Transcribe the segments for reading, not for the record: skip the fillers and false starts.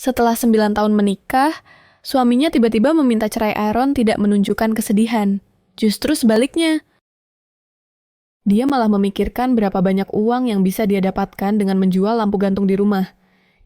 Setelah 9 tahun menikah, suaminya tiba-tiba meminta cerai. Aaron tidak menunjukkan kesedihan. Justru sebaliknya, dia malah memikirkan berapa banyak uang yang bisa dia dapatkan dengan menjual lampu gantung di rumah.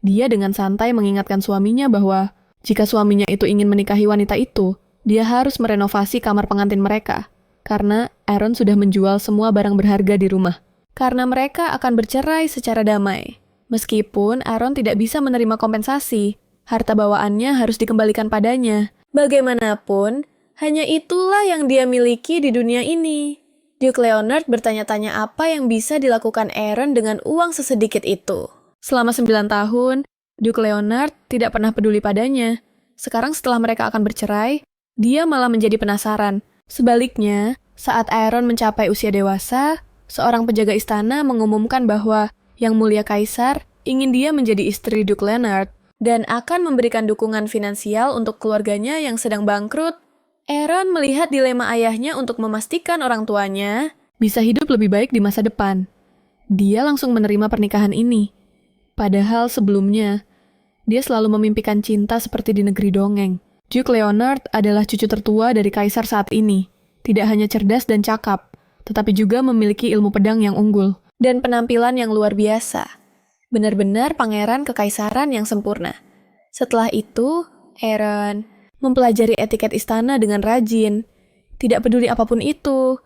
Dia dengan santai mengingatkan suaminya bahwa jika suaminya itu ingin menikahi wanita itu, dia harus merenovasi kamar pengantin mereka. Karena Aaron sudah menjual semua barang berharga di rumah. Karena mereka akan bercerai secara damai. Meskipun Aaron tidak bisa menerima kompensasi, harta bawaannya harus dikembalikan padanya. Bagaimanapun, hanya itulah yang dia miliki di dunia ini. Duke Leonard bertanya-tanya apa yang bisa dilakukan Aaron dengan uang sesedikit itu. Selama 9 tahun, Duke Leonard tidak pernah peduli padanya. Sekarang setelah mereka akan bercerai, dia malah menjadi penasaran. Sebaliknya, saat Aaron mencapai usia dewasa, seorang penjaga istana mengumumkan bahwa Yang Mulia Kaisar ingin dia menjadi istri Duke Leonard dan akan memberikan dukungan finansial untuk keluarganya yang sedang bangkrut. Aaron melihat dilema ayahnya untuk memastikan orang tuanya bisa hidup lebih baik di masa depan. Dia langsung menerima pernikahan ini. Padahal sebelumnya, dia selalu memimpikan cinta seperti di negeri dongeng. Duke Leonard adalah cucu tertua dari kaisar saat ini. Tidak hanya cerdas dan cakap, tetapi juga memiliki ilmu pedang yang unggul dan penampilan yang luar biasa. Benar-benar pangeran kekaisaran yang sempurna. Setelah itu, Aaron mempelajari etiket istana dengan rajin. Tidak peduli apapun itu,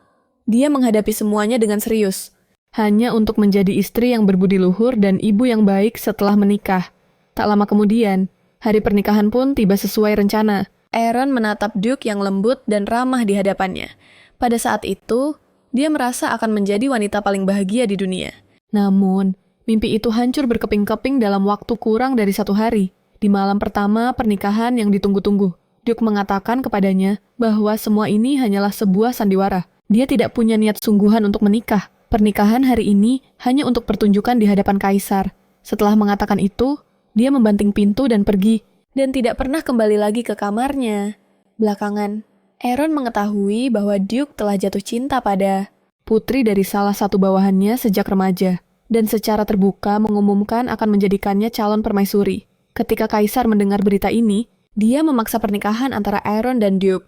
dia menghadapi semuanya dengan serius. Hanya untuk menjadi istri yang berbudi luhur dan ibu yang baik setelah menikah. Tak lama kemudian, hari pernikahan pun tiba sesuai rencana. Aaron menatap Duke yang lembut dan ramah di hadapannya. Pada saat itu, dia merasa akan menjadi wanita paling bahagia di dunia. Namun, mimpi itu hancur berkeping-keping dalam waktu kurang dari 1 hari. Di malam pertama pernikahan yang ditunggu-tunggu, Duke mengatakan kepadanya bahwa semua ini hanyalah sebuah sandiwara. Dia tidak punya niat sungguhan untuk menikah. Pernikahan hari ini hanya untuk pertunjukan di hadapan kaisar. Setelah mengatakan itu, dia membanting pintu dan pergi, dan tidak pernah kembali lagi ke kamarnya. Belakangan, Aaron mengetahui bahwa Duke telah jatuh cinta pada putri dari salah satu bawahannya sejak remaja, dan secara terbuka mengumumkan akan menjadikannya calon permaisuri. Ketika kaisar mendengar berita ini, dia memaksa pernikahan antara Aaron dan Duke.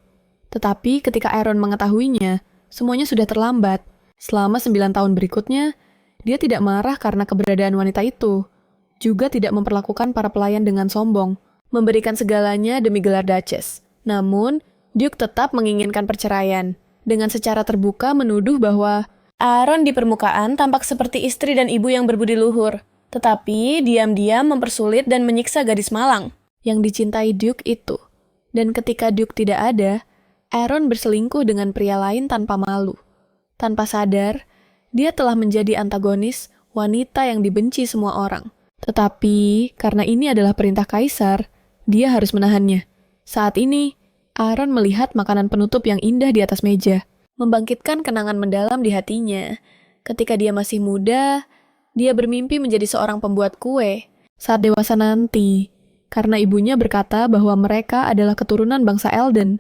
Tetapi ketika Aaron mengetahuinya, semuanya sudah terlambat. Selama 9 tahun berikutnya, dia tidak marah karena keberadaan wanita itu. Juga tidak memperlakukan para pelayan dengan sombong, memberikan segalanya demi gelar Duchess. Namun, Duke tetap menginginkan perceraian, dengan secara terbuka menuduh bahwa Aaron di permukaan tampak seperti istri dan ibu yang berbudi luhur, tetapi diam-diam mempersulit dan menyiksa gadis malang yang dicintai Duke itu. Dan ketika Duke tidak ada, Aaron berselingkuh dengan pria lain tanpa malu. Tanpa sadar, dia telah menjadi antagonis wanita yang dibenci semua orang. Tetapi, karena ini adalah perintah kaisar, dia harus menahannya. Saat ini, Aaron melihat makanan penutup yang indah di atas meja, membangkitkan kenangan mendalam di hatinya. Ketika dia masih muda, dia bermimpi menjadi seorang pembuat kue. Saat dewasa nanti, karena ibunya berkata bahwa mereka adalah keturunan bangsa Elden,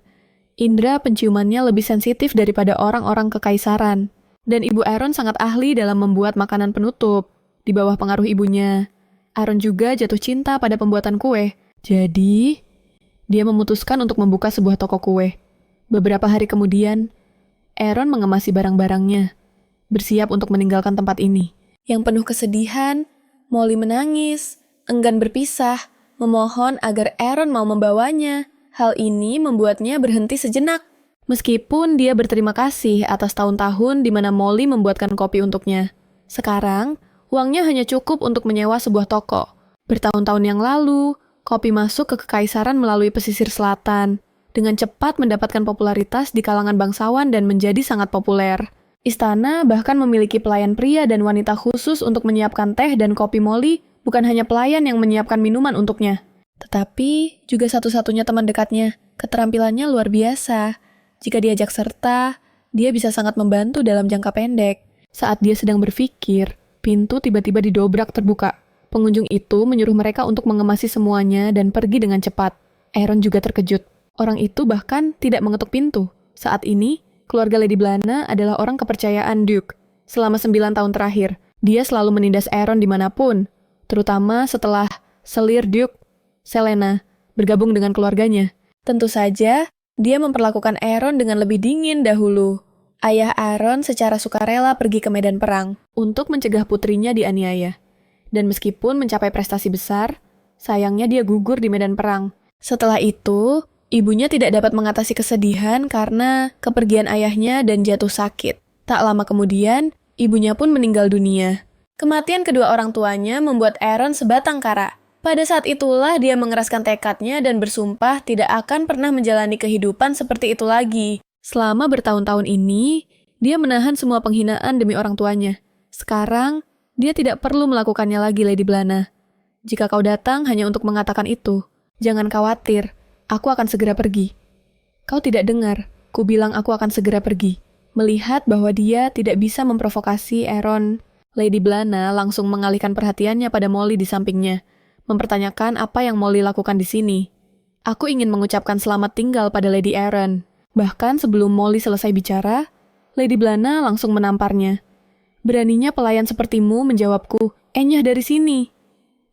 indera penciumannya lebih sensitif daripada orang-orang kekaisaran. Dan ibu Aaron sangat ahli dalam membuat makanan penutup. Di bawah pengaruh ibunya, Aaron juga jatuh cinta pada pembuatan kue. Jadi, dia memutuskan untuk membuka sebuah toko kue. Beberapa hari kemudian, Aaron mengemasi barang-barangnya, bersiap untuk meninggalkan tempat ini. Yang penuh kesedihan, Molly menangis, enggan berpisah, memohon agar Aaron mau membawanya. Hal ini membuatnya berhenti sejenak. Meskipun dia berterima kasih atas tahun-tahun di mana Molly membuatkan kopi untuknya. Sekarang, uangnya hanya cukup untuk menyewa sebuah toko. Bertahun-tahun yang lalu, kopi masuk ke kekaisaran melalui pesisir selatan, dengan cepat mendapatkan popularitas di kalangan bangsawan dan menjadi sangat populer. Istana bahkan memiliki pelayan pria dan wanita khusus untuk menyiapkan teh dan kopi. Molly bukan hanya pelayan yang menyiapkan minuman untuknya, tetapi juga satu-satunya teman dekatnya. Keterampilannya luar biasa. Jika diajak serta, dia bisa sangat membantu dalam jangka pendek. Saat dia sedang berpikir, pintu tiba-tiba didobrak terbuka. Pengunjung itu menyuruh mereka untuk mengemasi semuanya dan pergi dengan cepat. Aaron juga terkejut. Orang itu bahkan tidak mengetuk pintu. Saat ini, keluarga Lady Blana adalah orang kepercayaan Duke. Selama 9 tahun terakhir, dia selalu menindas Aaron dimanapun, terutama setelah selir Duke Selena, bergabung dengan keluarganya. Tentu saja, dia memperlakukan Aaron dengan lebih dingin dahulu. Ayah Aaron secara sukarela pergi ke medan perang untuk mencegah putrinya dianiaya. Dan meskipun mencapai prestasi besar, sayangnya dia gugur di medan perang. Setelah itu, ibunya tidak dapat mengatasi kesedihan karena kepergian ayahnya dan jatuh sakit. Tak lama kemudian, ibunya pun meninggal dunia. Kematian kedua orang tuanya membuat Aaron sebatang kara. Pada saat itulah dia mengeraskan tekadnya dan bersumpah tidak akan pernah menjalani kehidupan seperti itu lagi. Selama bertahun-tahun ini, dia menahan semua penghinaan demi orang tuanya. Sekarang, dia tidak perlu melakukannya lagi, Lady Blana. Jika kau datang hanya untuk mengatakan itu, jangan khawatir, aku akan segera pergi. Kau tidak dengar, ku bilang aku akan segera pergi. Melihat bahwa dia tidak bisa memprovokasi Aaron, Lady Blana langsung mengalihkan perhatiannya pada Molly di sampingnya, mempertanyakan apa yang Molly lakukan di sini. Aku ingin mengucapkan selamat tinggal pada Lady Aaron. Bahkan sebelum Molly selesai bicara, Lady Blana langsung menamparnya. Beraninya pelayan sepertimu menjawabku, enyah dari sini.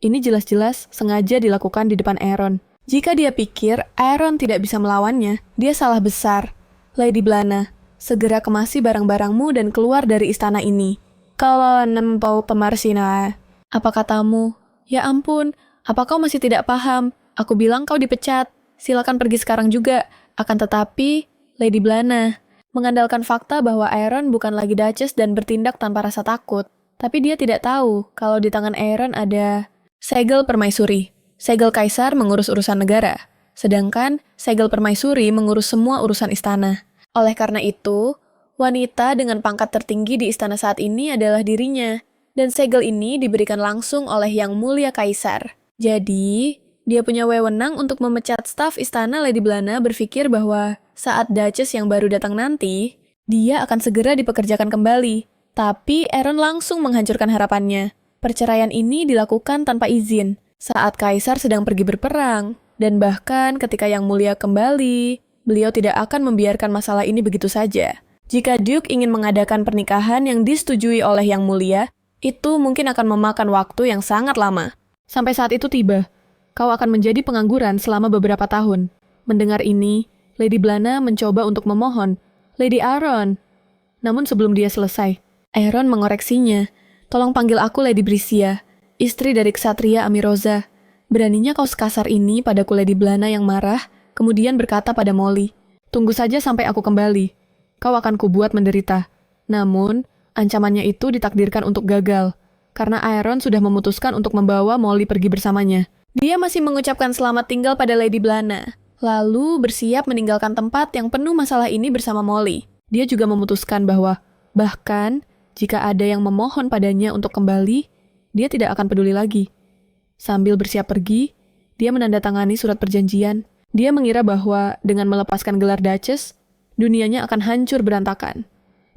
Ini jelas-jelas sengaja dilakukan di depan Aaron. Jika dia pikir Aaron tidak bisa melawannya, dia salah besar. Lady Blana, segera kemasi barang-barangmu dan keluar dari istana ini. Kalau nempau pemarsina, apa katamu? Ya ampun, apa kau masih tidak paham? Aku bilang kau dipecat. Silakan pergi sekarang juga. Akan tetapi, Lady Blana, mengandalkan fakta bahwa Aaron bukan lagi Duchess dan bertindak tanpa rasa takut. Tapi dia tidak tahu kalau di tangan Aaron ada segel permaisuri. Segel kaisar mengurus urusan negara, sedangkan segel permaisuri mengurus semua urusan istana. Oleh karena itu, wanita dengan pangkat tertinggi di istana saat ini adalah dirinya, dan segel ini diberikan langsung oleh Yang Mulia Kaisar. Jadi, dia punya wewenang untuk memecat staf istana. Lady Blana berpikir bahwa saat Duchess yang baru datang nanti, dia akan segera dipekerjakan kembali. Tapi Aaron langsung menghancurkan harapannya. Perceraian ini dilakukan tanpa izin, saat Kaisar sedang pergi berperang. Dan bahkan ketika Yang Mulia kembali, beliau tidak akan membiarkan masalah ini begitu saja. Jika Duke ingin mengadakan pernikahan yang disetujui oleh Yang Mulia, itu mungkin akan memakan waktu yang sangat lama. Sampai saat itu tiba, kau akan menjadi pengangguran selama beberapa tahun. Mendengar ini, Lady Blana mencoba untuk memohon, Lady Aaron. Namun sebelum dia selesai, Aaron mengoreksinya. Tolong panggil aku Lady Brisia, istri dari Ksatria Amiroza. Beraninya kau sekasar ini padaku, Lady Blana yang marah, kemudian berkata pada Molly, tunggu saja sampai aku kembali. Kau akan kubuat menderita. Namun, ancamannya itu ditakdirkan untuk gagal, karena Aaron sudah memutuskan untuk membawa Molly pergi bersamanya. Dia masih mengucapkan selamat tinggal pada Lady Blana, lalu bersiap meninggalkan tempat yang penuh masalah ini bersama Molly. Dia juga memutuskan bahwa, bahkan jika ada yang memohon padanya untuk kembali, dia tidak akan peduli lagi. Sambil bersiap pergi, dia menandatangani surat perjanjian. Dia mengira bahwa dengan melepaskan gelar Duchess, dunianya akan hancur berantakan.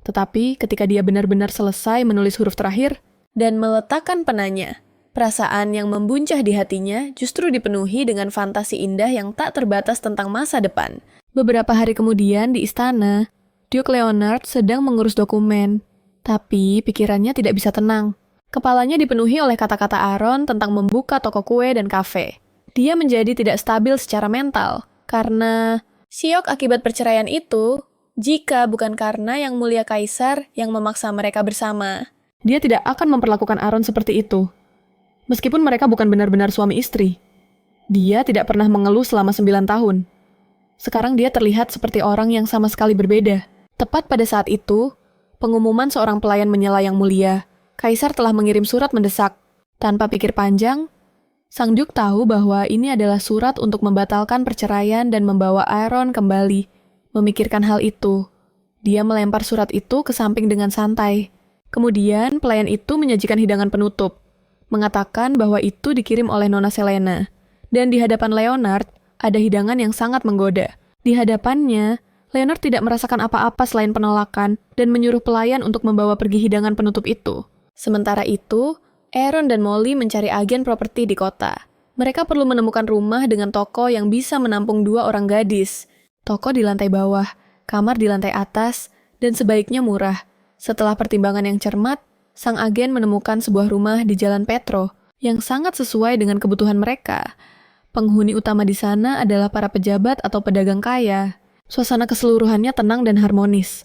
Tetapi ketika dia benar-benar selesai menulis huruf terakhir dan meletakkan penanya, perasaan yang membuncah di hatinya justru dipenuhi dengan fantasi indah yang tak terbatas tentang masa depan. Beberapa hari kemudian di istana, Duke Leonard sedang mengurus dokumen, tapi pikirannya tidak bisa tenang. Kepalanya dipenuhi oleh kata-kata Aaron tentang membuka toko kue dan kafe. Dia menjadi tidak stabil secara mental, karena syok akibat perceraian itu, jika bukan karena Yang Mulia Kaisar yang memaksa mereka bersama. Dia tidak akan memperlakukan Aaron seperti itu. Meskipun mereka bukan benar-benar suami istri, dia tidak pernah mengeluh selama 9 tahun. Sekarang dia terlihat seperti orang yang sama sekali berbeda. Tepat pada saat itu, pengumuman seorang pelayan menyela Yang Mulia, Kaisar telah mengirim surat mendesak. Tanpa pikir panjang, Sang Duke tahu bahwa ini adalah surat untuk membatalkan perceraian dan membawa Aaron kembali. Memikirkan hal itu, dia melempar surat itu ke samping dengan santai. Kemudian, pelayan itu menyajikan hidangan penutup, mengatakan bahwa itu dikirim oleh Nona Selena. Dan di hadapan Leonard, ada hidangan yang sangat menggoda. Di hadapannya, Leonard tidak merasakan apa-apa selain penolakan dan menyuruh pelayan untuk membawa pergi hidangan penutup itu. Sementara itu, Aaron dan Molly mencari agen properti di kota. Mereka perlu menemukan rumah dengan toko yang bisa menampung 2 orang gadis. Toko di lantai bawah, kamar di lantai atas, dan sebaiknya murah. Setelah pertimbangan yang cermat, sang agen menemukan sebuah rumah di Jalan Petro yang sangat sesuai dengan kebutuhan mereka. Penghuni utama di sana adalah para pejabat atau pedagang kaya. Suasana keseluruhannya tenang dan harmonis.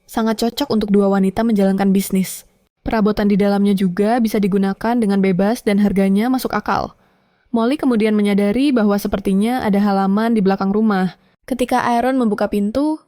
Sangat cocok untuk dua wanita menjalankan bisnis. Perabotan di dalamnya juga bisa digunakan dengan bebas dan harganya masuk akal. Molly kemudian menyadari bahwa sepertinya ada halaman di belakang rumah. Ketika Aaron membuka pintu,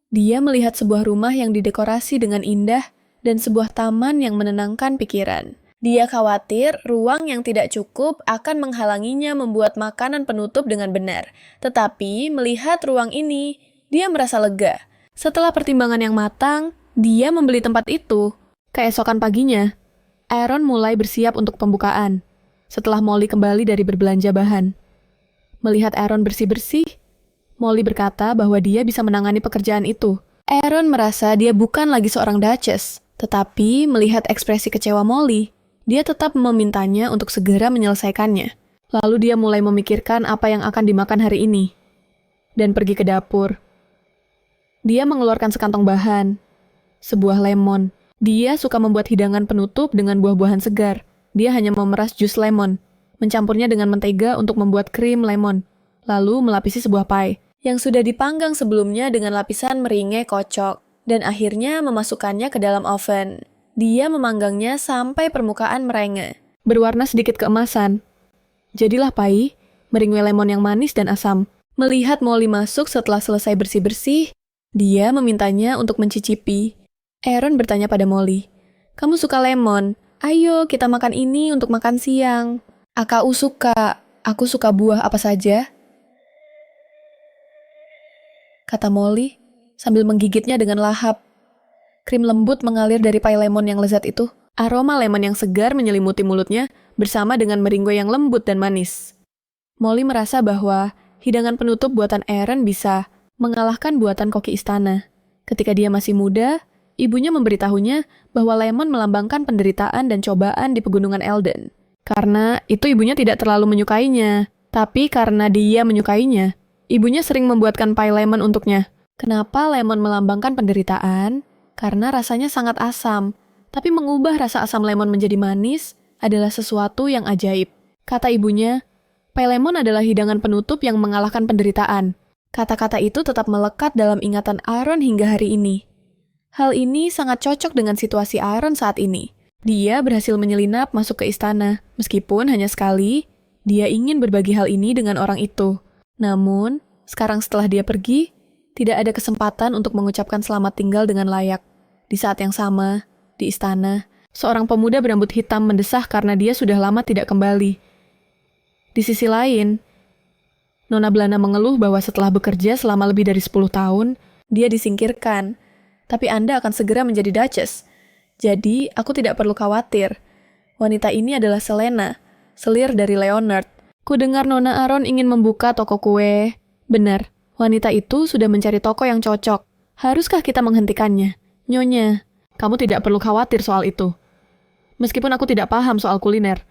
dia melihat sebuah rumah yang didekorasi dengan indah dan sebuah taman yang menenangkan pikiran. Dia khawatir ruang yang tidak cukup akan menghalanginya membuat makanan penutup dengan benar. Tetapi melihat ruang ini, dia merasa lega. Setelah pertimbangan yang matang, dia membeli tempat itu. Keesokan paginya, Aaron mulai bersiap untuk pembukaan. Setelah Molly kembali dari berbelanja bahan. Melihat Aaron bersih-bersih, Molly berkata bahwa dia bisa menangani pekerjaan itu. Aaron merasa dia bukan lagi seorang Duchess, tetapi melihat ekspresi kecewa Molly, dia tetap memintanya untuk segera menyelesaikannya. Lalu dia mulai memikirkan apa yang akan dimakan hari ini. Dan pergi ke dapur. Dia mengeluarkan sekantong bahan. Sebuah lemon. Dia suka membuat hidangan penutup dengan buah-buahan segar. Dia hanya memeras jus lemon, mencampurnya dengan mentega untuk membuat krim lemon, lalu melapisi sebuah pie yang sudah dipanggang sebelumnya dengan lapisan meringe kocok, dan akhirnya memasukkannya ke dalam oven. Dia memanggangnya sampai permukaan merengek, berwarna sedikit keemasan. Jadilah pie, meringue lemon yang manis dan asam. Melihat Molly masuk setelah selesai bersih-bersih, dia memintanya untuk mencicipi. Aaron bertanya pada Molly, "Kamu suka lemon? Ayo kita makan ini untuk makan siang." "Aku suka. Aku suka buah apa saja," kata Molly sambil menggigitnya dengan lahap. Krim lembut mengalir dari pie lemon yang lezat itu. Aroma lemon yang segar menyelimuti mulutnya bersama dengan meringue yang lembut dan manis. Molly merasa bahwa hidangan penutup buatan Aaron bisa mengalahkan buatan koki istana. Ketika dia masih muda, ibunya memberitahunya bahwa lemon melambangkan penderitaan dan cobaan di pegunungan Eldon. Karena itu ibunya tidak terlalu menyukainya, tapi karena dia menyukainya, ibunya sering membuatkan pie lemon untuknya. Kenapa lemon melambangkan penderitaan? Karena rasanya sangat asam, tapi mengubah rasa asam lemon menjadi manis adalah sesuatu yang ajaib. Kata ibunya, pie lemon adalah hidangan penutup yang mengalahkan penderitaan. Kata-kata itu tetap melekat dalam ingatan Aaron hingga hari ini. Hal ini sangat cocok dengan situasi Aaron saat ini. Dia berhasil menyelinap masuk ke istana, meskipun hanya sekali, dia ingin berbagi hal ini dengan orang itu. Namun, sekarang setelah dia pergi, tidak ada kesempatan untuk mengucapkan selamat tinggal dengan layak. Di saat yang sama, di istana, seorang pemuda berambut hitam mendesah karena dia sudah lama tidak kembali. Di sisi lain, Nona Blana mengeluh bahwa setelah bekerja selama lebih dari 10 tahun, dia disingkirkan. Tapi Anda akan segera menjadi Duchess. Jadi, aku tidak perlu khawatir. Wanita ini adalah Selena, selir dari Leonard. Kudengar Nona Aaron ingin membuka toko kue. Benar. Wanita itu sudah mencari toko yang cocok. Haruskah kita menghentikannya? Nyonya, kamu tidak perlu khawatir soal itu. Meskipun aku tidak paham soal kuliner,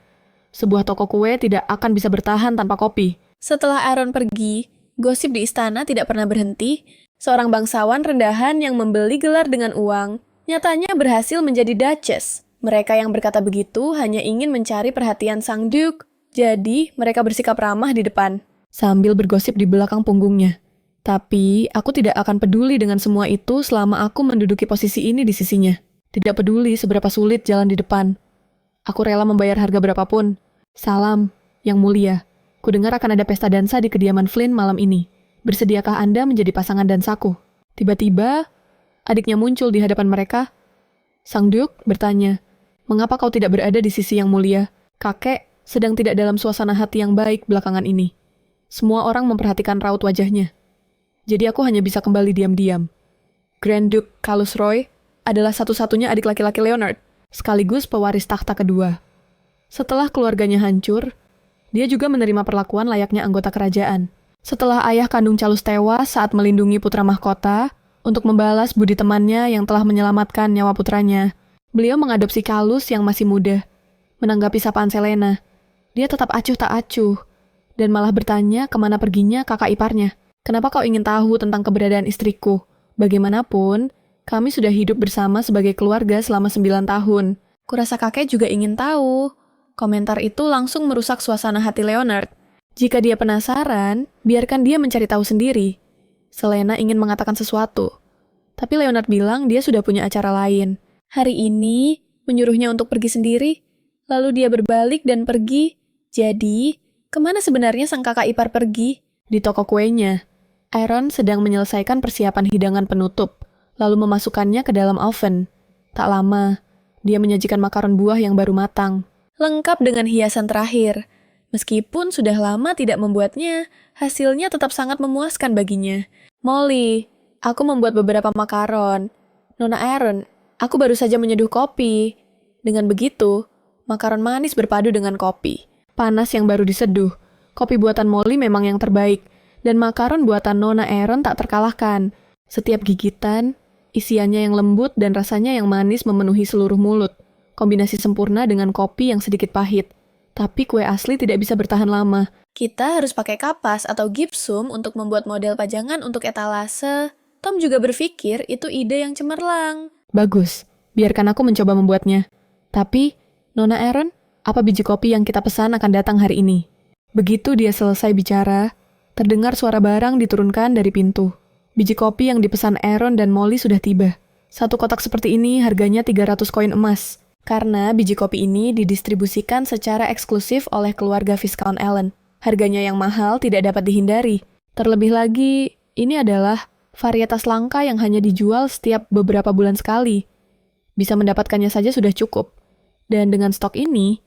sebuah toko kue tidak akan bisa bertahan tanpa kopi. Setelah Aaron pergi, gosip di istana tidak pernah berhenti. Seorang bangsawan rendahan yang membeli gelar dengan uang, nyatanya berhasil menjadi Duchess. Mereka yang berkata begitu hanya ingin mencari perhatian sang Duke. Jadi, mereka bersikap ramah di depan, sambil bergosip di belakang punggungnya. Tapi, aku tidak akan peduli dengan semua itu selama aku menduduki posisi ini di sisinya. Tidak peduli seberapa sulit jalan di depan. Aku rela membayar harga berapapun. Salam, Yang Mulia. Kudengar akan ada pesta dansa di kediaman Flynn malam ini. Bersediakah Anda menjadi pasangan dansaku? Tiba-tiba, adiknya muncul di hadapan mereka. Sang Duke bertanya, "Mengapa kau tidak berada di sisi Yang Mulia? Kakek sedang tidak dalam suasana hati yang baik belakangan ini." Semua orang memperhatikan raut wajahnya. Jadi aku hanya bisa kembali diam-diam. Grand Duke Carlos Roy adalah satu-satunya adik laki-laki Leonard, sekaligus pewaris takhta kedua. Setelah keluarganya hancur, dia juga menerima perlakuan layaknya anggota kerajaan. Setelah ayah kandung Charles tewas saat melindungi putra mahkota, untuk membalas budi temannya yang telah menyelamatkan nyawa putranya, beliau mengadopsi Carlos yang masih muda. Menanggapi sapaan Selena, dia tetap acuh tak acuh, dan malah bertanya kemana perginya kakak iparnya. "Kenapa kau ingin tahu tentang keberadaan istriku? Bagaimanapun, kami sudah hidup bersama sebagai keluarga selama 9 tahun. Kurasa kakek juga ingin tahu." Komentar itu langsung merusak suasana hati Leonard. Jika dia penasaran, biarkan dia mencari tahu sendiri. Selena ingin mengatakan sesuatu, tapi Leonard bilang dia sudah punya acara lain. Hari ini, menyuruhnya untuk pergi sendiri, lalu dia berbalik dan pergi. Jadi, kemana sebenarnya sang kakak ipar pergi? Di toko kuenya. Aaron sedang menyelesaikan persiapan hidangan penutup, lalu memasukkannya ke dalam oven. Tak lama, dia menyajikan makaron buah yang baru matang, lengkap dengan hiasan terakhir. Meskipun sudah lama tidak membuatnya, hasilnya tetap sangat memuaskan baginya. Molly, aku membuat beberapa makaron. Nona Aaron, aku baru saja menyeduh kopi. Dengan begitu, makaron manis berpadu dengan kopi. Panas yang baru diseduh. Kopi buatan Molly memang yang terbaik, dan makaron buatan Nona Aaron tak terkalahkan. Setiap gigitan, isiannya yang lembut dan rasanya yang manis memenuhi seluruh mulut. Kombinasi sempurna dengan kopi yang sedikit pahit. Tapi kue asli tidak bisa bertahan lama. Kita harus pakai kapas atau gipsum untuk membuat model pajangan untuk etalase. Tom juga berpikir itu ide yang cemerlang. Bagus, biarkan aku mencoba membuatnya. Tapi, Nona Aaron, apa biji kopi yang kita pesan akan datang hari ini? Begitu dia selesai bicara, terdengar suara barang diturunkan dari pintu. Biji kopi yang dipesan Aaron dan Molly sudah tiba. Satu kotak seperti ini harganya 300 koin emas. Karena biji kopi ini didistribusikan secara eksklusif oleh keluarga Viscount Allen. Harganya yang mahal tidak dapat dihindari. Terlebih lagi, ini adalah varietas langka yang hanya dijual setiap beberapa bulan sekali. Bisa mendapatkannya saja sudah cukup. Dan dengan stok ini,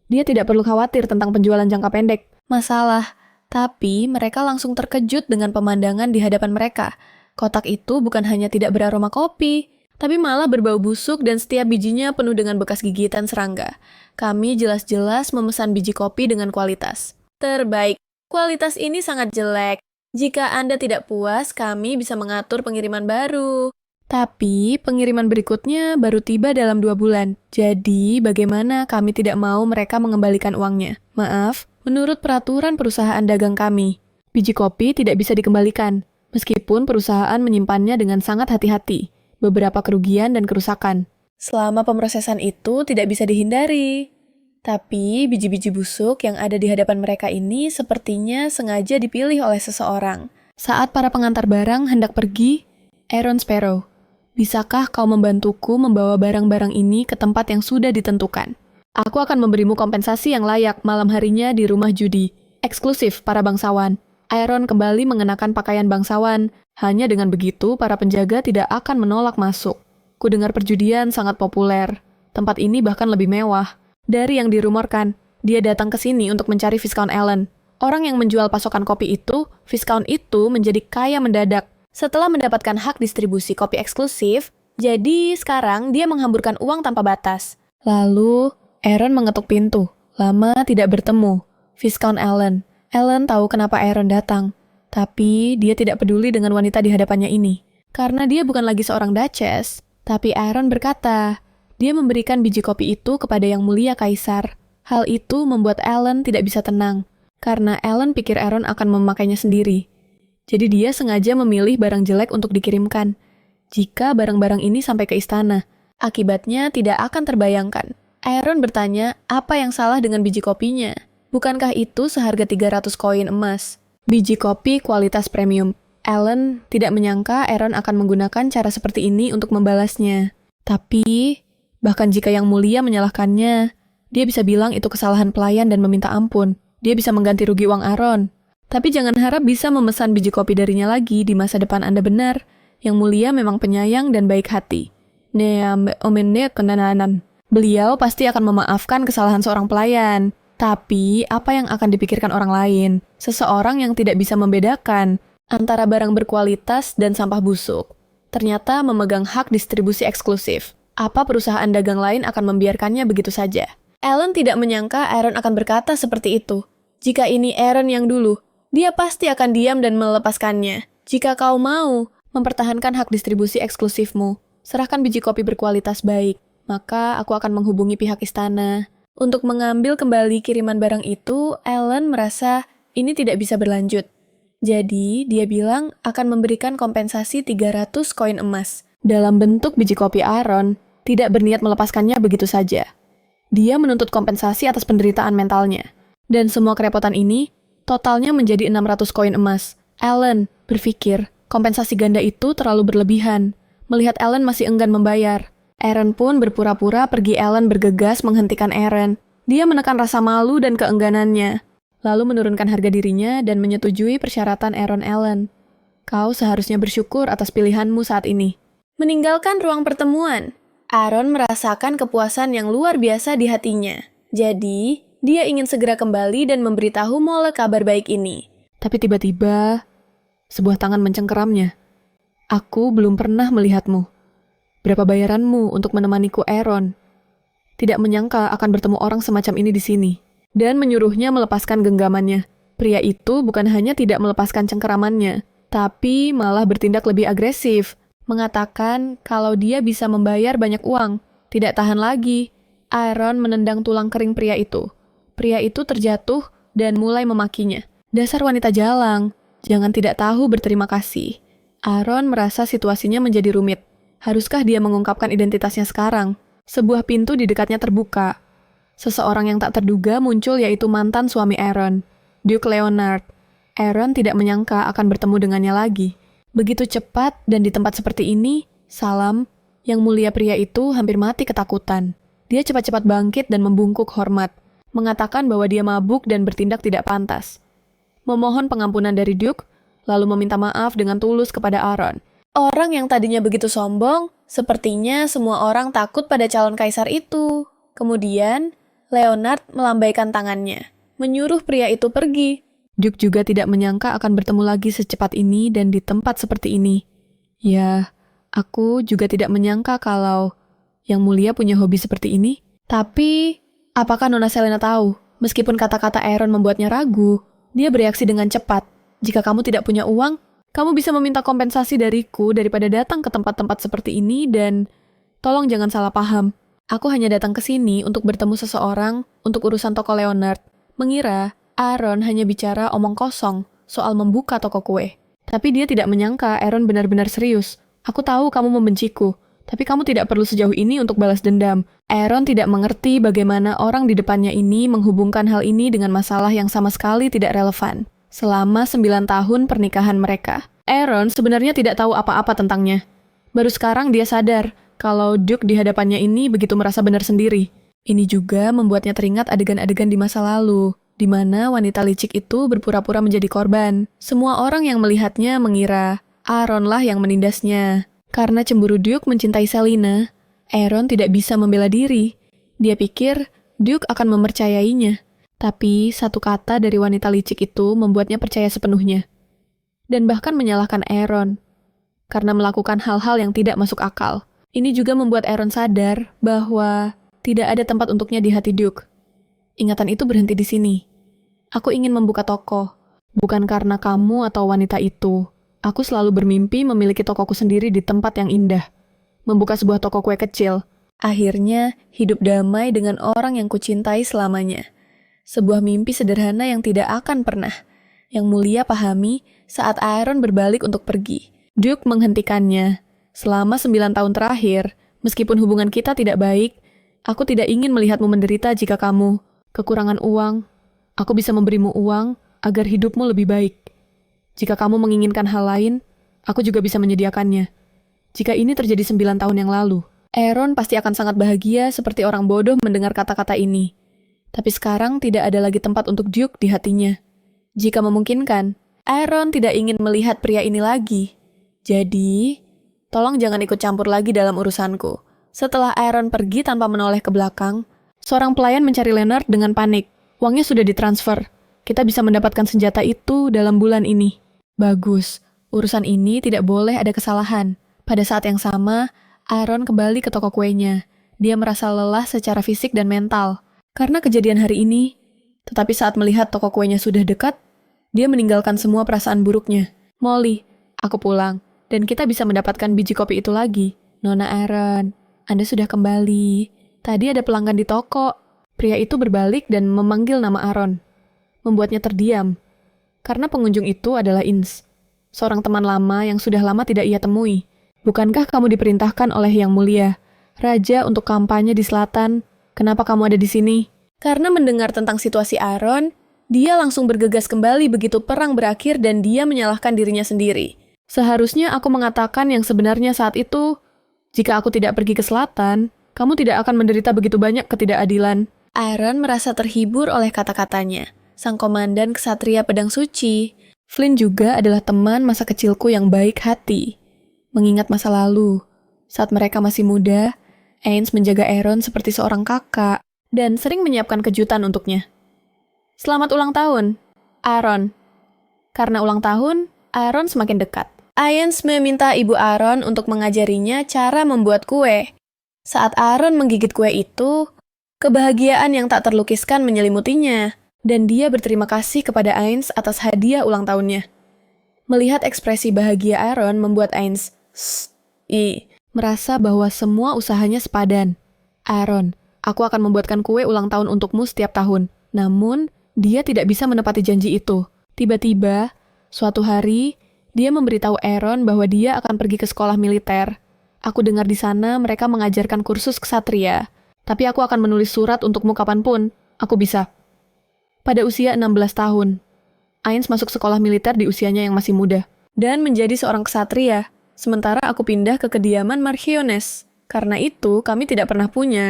dia tidak perlu khawatir tentang penjualan jangka pendek. Masalah, tapi mereka langsung terkejut dengan pemandangan di hadapan mereka. Kotak itu bukan hanya tidak beraroma kopi, tapi malah berbau busuk dan setiap bijinya penuh dengan bekas gigitan serangga. Kami jelas-jelas memesan biji kopi dengan kualitas terbaik. Kualitas ini sangat jelek. Jika Anda tidak puas, kami bisa mengatur pengiriman baru. Tapi pengiriman berikutnya baru tiba dalam 2 bulan. Jadi bagaimana kami tidak mau mereka mengembalikan uangnya? Maaf, menurut peraturan perusahaan dagang kami, biji kopi tidak bisa dikembalikan, meskipun perusahaan menyimpannya dengan sangat hati-hati. Beberapa kerugian dan kerusakan. Selama pemrosesan itu tidak bisa dihindari. Tapi biji-biji busuk yang ada di hadapan mereka ini sepertinya sengaja dipilih oleh seseorang. Saat para pengantar barang hendak pergi, Aaron Sparrow, bisakah kau membantuku membawa barang-barang ini ke tempat yang sudah ditentukan? Aku akan memberimu kompensasi yang layak malam harinya di rumah judi, eksklusif para bangsawan. Aaron kembali mengenakan pakaian bangsawan. Hanya dengan begitu, para penjaga tidak akan menolak masuk. Kudengar perjudian sangat populer. Tempat ini bahkan lebih mewah. Dari yang dirumorkan, dia datang ke sini untuk mencari Viscount Allen. Orang yang menjual pasokan kopi itu, Viscount itu menjadi kaya mendadak. Setelah mendapatkan hak distribusi kopi eksklusif, jadi sekarang dia menghamburkan uang tanpa batas. Lalu, Aaron mengetuk pintu. Lama tidak bertemu. Viscount Allen. Allen tahu kenapa Aaron datang. Tapi dia tidak peduli dengan wanita di hadapannya ini. Karena dia bukan lagi seorang duchess. Tapi Aaron berkata, dia memberikan biji kopi itu kepada yang mulia kaisar. Hal itu membuat Allen tidak bisa tenang. Karena Allen pikir Aaron akan memakainya sendiri. Jadi dia sengaja memilih barang jelek untuk dikirimkan. Jika barang-barang ini sampai ke istana, akibatnya tidak akan terbayangkan. Aaron bertanya, apa yang salah dengan biji kopinya? Bukankah itu seharga 300 koin emas? Biji kopi kualitas premium. Allen tidak menyangka Aaron akan menggunakan cara seperti ini untuk membalasnya. Tapi, bahkan jika yang mulia menyalahkannya, dia bisa bilang itu kesalahan pelayan dan meminta ampun. Dia bisa mengganti rugi uang Aaron. Tapi jangan harap bisa memesan biji kopi darinya lagi di masa depan Anda benar. Yang mulia memang penyayang dan baik hati. Beliau pasti akan memaafkan kesalahan seorang pelayan. Tapi, apa yang akan dipikirkan orang lain? Seseorang yang tidak bisa membedakan antara barang berkualitas dan sampah busuk. Ternyata memegang hak distribusi eksklusif. Apa perusahaan dagang lain akan membiarkannya begitu saja? Allen tidak menyangka Aaron akan berkata seperti itu. Jika ini Aaron yang dulu, dia pasti akan diam dan melepaskannya. Jika kau mau mempertahankan hak distribusi eksklusifmu, serahkan biji kopi berkualitas baik. Maka aku akan menghubungi pihak istana. Untuk mengambil kembali kiriman barang itu, Allen merasa ini tidak bisa berlanjut. Jadi, dia bilang akan memberikan kompensasi 300 koin emas. Dalam bentuk biji kopi Aaron, tidak berniat melepaskannya begitu saja. Dia menuntut kompensasi atas penderitaan mentalnya. Dan semua kerepotan ini Totalnya menjadi 600 koin emas. Ellen berpikir, kompensasi ganda itu terlalu berlebihan. Melihat Ellen masih enggan membayar, Aaron pun berpura-pura pergi. Ellen bergegas menghentikan Aaron. Dia menekan rasa malu dan keengganannya, lalu menurunkan harga dirinya dan menyetujui persyaratan Aaron. Ellen, kau seharusnya bersyukur atas pilihanmu saat ini. Meninggalkan ruang pertemuan, Aaron merasakan kepuasan yang luar biasa di hatinya. Jadi, dia ingin segera kembali dan memberitahu Mole kabar baik ini. Tapi tiba-tiba, sebuah tangan mencengkeramnya. Aku belum pernah melihatmu. Berapa bayaranmu untuk menemaniku, Aaron? Tidak menyangka akan bertemu orang semacam ini di sini. Dan menyuruhnya melepaskan genggamannya. Pria itu bukan hanya tidak melepaskan cengkeramannya, tapi malah bertindak lebih agresif. Mengatakan kalau dia bisa membayar banyak uang. Tidak tahan lagi, Aaron menendang tulang kering pria itu. Pria itu terjatuh dan mulai memakinya. Dasar wanita jalang, jangan tidak tahu berterima kasih. Aaron merasa situasinya menjadi rumit. Haruskah dia mengungkapkan identitasnya sekarang? Sebuah pintu di dekatnya terbuka. Seseorang yang tak terduga muncul, yaitu mantan suami Aaron, Duke Leonard. Aaron tidak menyangka akan bertemu dengannya lagi. Begitu cepat dan di tempat seperti ini, salam, yang mulia pria itu hampir mati ketakutan. Dia cepat-cepat bangkit dan membungkuk hormat, mengatakan bahwa dia mabuk dan bertindak tidak pantas. Memohon pengampunan dari Duke, lalu meminta maaf dengan tulus kepada Aaron. Orang yang tadinya begitu sombong, sepertinya semua orang takut pada calon kaisar itu. Kemudian, Leonard melambaikan tangannya, menyuruh pria itu pergi. Duke juga tidak menyangka akan bertemu lagi secepat ini dan di tempat seperti ini. Ya, aku juga tidak menyangka kalau yang mulia punya hobi seperti ini. Tapi, apakah Nona Selena tahu? Meskipun kata-kata Aaron membuatnya ragu, dia bereaksi dengan cepat. Jika kamu tidak punya uang, kamu bisa meminta kompensasi dariku daripada datang ke tempat-tempat seperti ini dan tolong jangan salah paham. Aku hanya datang ke sini untuk bertemu seseorang untuk urusan toko Leonard. Mengira Aaron hanya bicara omong kosong soal membuka toko kue. Tapi dia tidak menyangka Aaron benar-benar serius. Aku tahu kamu membenciku, tapi kamu tidak perlu sejauh ini untuk balas dendam. Aaron tidak mengerti bagaimana orang di depannya ini menghubungkan hal ini dengan masalah yang sama sekali tidak relevan. Selama 9 tahun pernikahan mereka, Aaron sebenarnya tidak tahu apa-apa tentangnya. Baru sekarang dia sadar kalau Duke di hadapannya ini begitu merasa benar sendiri. Ini juga membuatnya teringat adegan-adegan di masa lalu, di mana wanita licik itu berpura-pura menjadi korban. Semua orang yang melihatnya mengira Aaronlah yang menindasnya. Karena cemburu Duke mencintai Selena, Aaron tidak bisa membela diri. Dia pikir Duke akan mempercayainya. Tapi satu kata dari wanita licik itu membuatnya percaya sepenuhnya. Dan bahkan menyalahkan Aaron karena melakukan hal-hal yang tidak masuk akal. Ini juga membuat Aaron sadar bahwa tidak ada tempat untuknya di hati Duke. Ingatan itu berhenti di sini. Aku ingin membuka toko, bukan karena kamu atau wanita itu. Aku selalu bermimpi memiliki tokoku sendiri di tempat yang indah. Membuka sebuah toko kue kecil. Akhirnya, hidup damai dengan orang yang kucintai selamanya. Sebuah mimpi sederhana yang tidak akan pernah. Yang mulia pahami saat Aaron berbalik untuk pergi. Duke menghentikannya. Selama 9 tahun terakhir, meskipun hubungan kita tidak baik, aku tidak ingin melihatmu menderita jika kamu kekurangan uang. Aku bisa memberimu uang agar hidupmu lebih baik. Jika kamu menginginkan hal lain, aku juga bisa menyediakannya. Jika ini terjadi 9 tahun yang lalu, Aaron pasti akan sangat bahagia seperti orang bodoh mendengar kata-kata ini. Tapi sekarang tidak ada lagi tempat untuk Duke di hatinya. Jika memungkinkan, Aaron tidak ingin melihat pria ini lagi. Jadi, tolong jangan ikut campur lagi dalam urusanku. Setelah Aaron pergi tanpa menoleh ke belakang, seorang pelayan mencari Leonard dengan panik. Uangnya sudah ditransfer. Kita bisa mendapatkan senjata itu dalam bulan ini. Bagus, urusan ini tidak boleh ada kesalahan. Pada saat yang sama, Aaron kembali ke toko kuenya. Dia merasa lelah secara fisik dan mental karena kejadian hari ini. Tetapi saat melihat toko kuenya sudah dekat, dia meninggalkan semua perasaan buruknya. Molly, aku pulang, dan kita bisa mendapatkan biji kopi itu lagi. Nona Aaron, Anda sudah kembali. Tadi ada pelanggan di toko. Pria itu berbalik dan memanggil nama Aaron. Membuatnya terdiam. Karena pengunjung itu adalah Ince, seorang teman lama yang sudah lama tidak ia temui. Bukankah kamu diperintahkan oleh Yang Mulia, Raja untuk kampanye di selatan? Kenapa kamu ada di sini? Karena mendengar tentang situasi Aaron, Dia langsung bergegas kembali begitu perang berakhir dan dia menyalahkan dirinya sendiri. Seharusnya aku mengatakan yang sebenarnya saat itu, jika aku tidak pergi ke selatan, kamu tidak akan menderita begitu banyak ketidakadilan. Aaron merasa terhibur oleh kata-katanya. Sang komandan ksatria pedang suci. Flynn juga adalah teman masa kecilku yang baik hati. Mengingat masa lalu, saat mereka masih muda, Ains menjaga Aaron seperti seorang kakak dan sering menyiapkan kejutan untuknya. Selamat ulang tahun, Aaron. Karena ulang tahun, Aaron semakin dekat. Ains meminta ibu Aaron untuk mengajarinya cara membuat kue. Saat Aaron menggigit kue itu, kebahagiaan yang tak terlukiskan menyelimutinya, dan dia berterima kasih kepada Ains atas hadiah ulang tahunnya. Melihat ekspresi bahagia Aaron membuat Ains merasa bahwa semua usahanya sepadan. Aaron, aku akan membuatkan kue ulang tahun untukmu setiap tahun. Namun, dia tidak bisa menepati janji itu. Tiba-tiba, suatu hari, dia memberitahu Aaron bahwa dia akan pergi ke sekolah militer. Aku dengar di sana mereka mengajarkan kursus ksatria. Tapi aku akan menulis surat untukmu kapanpun. Aku bisa. Pada usia 16 tahun, Ains masuk sekolah militer di usianya yang masih muda. Dan menjadi seorang ksatria. Sementara aku pindah ke kediaman Marchioness. Karena itu, kami tidak pernah punya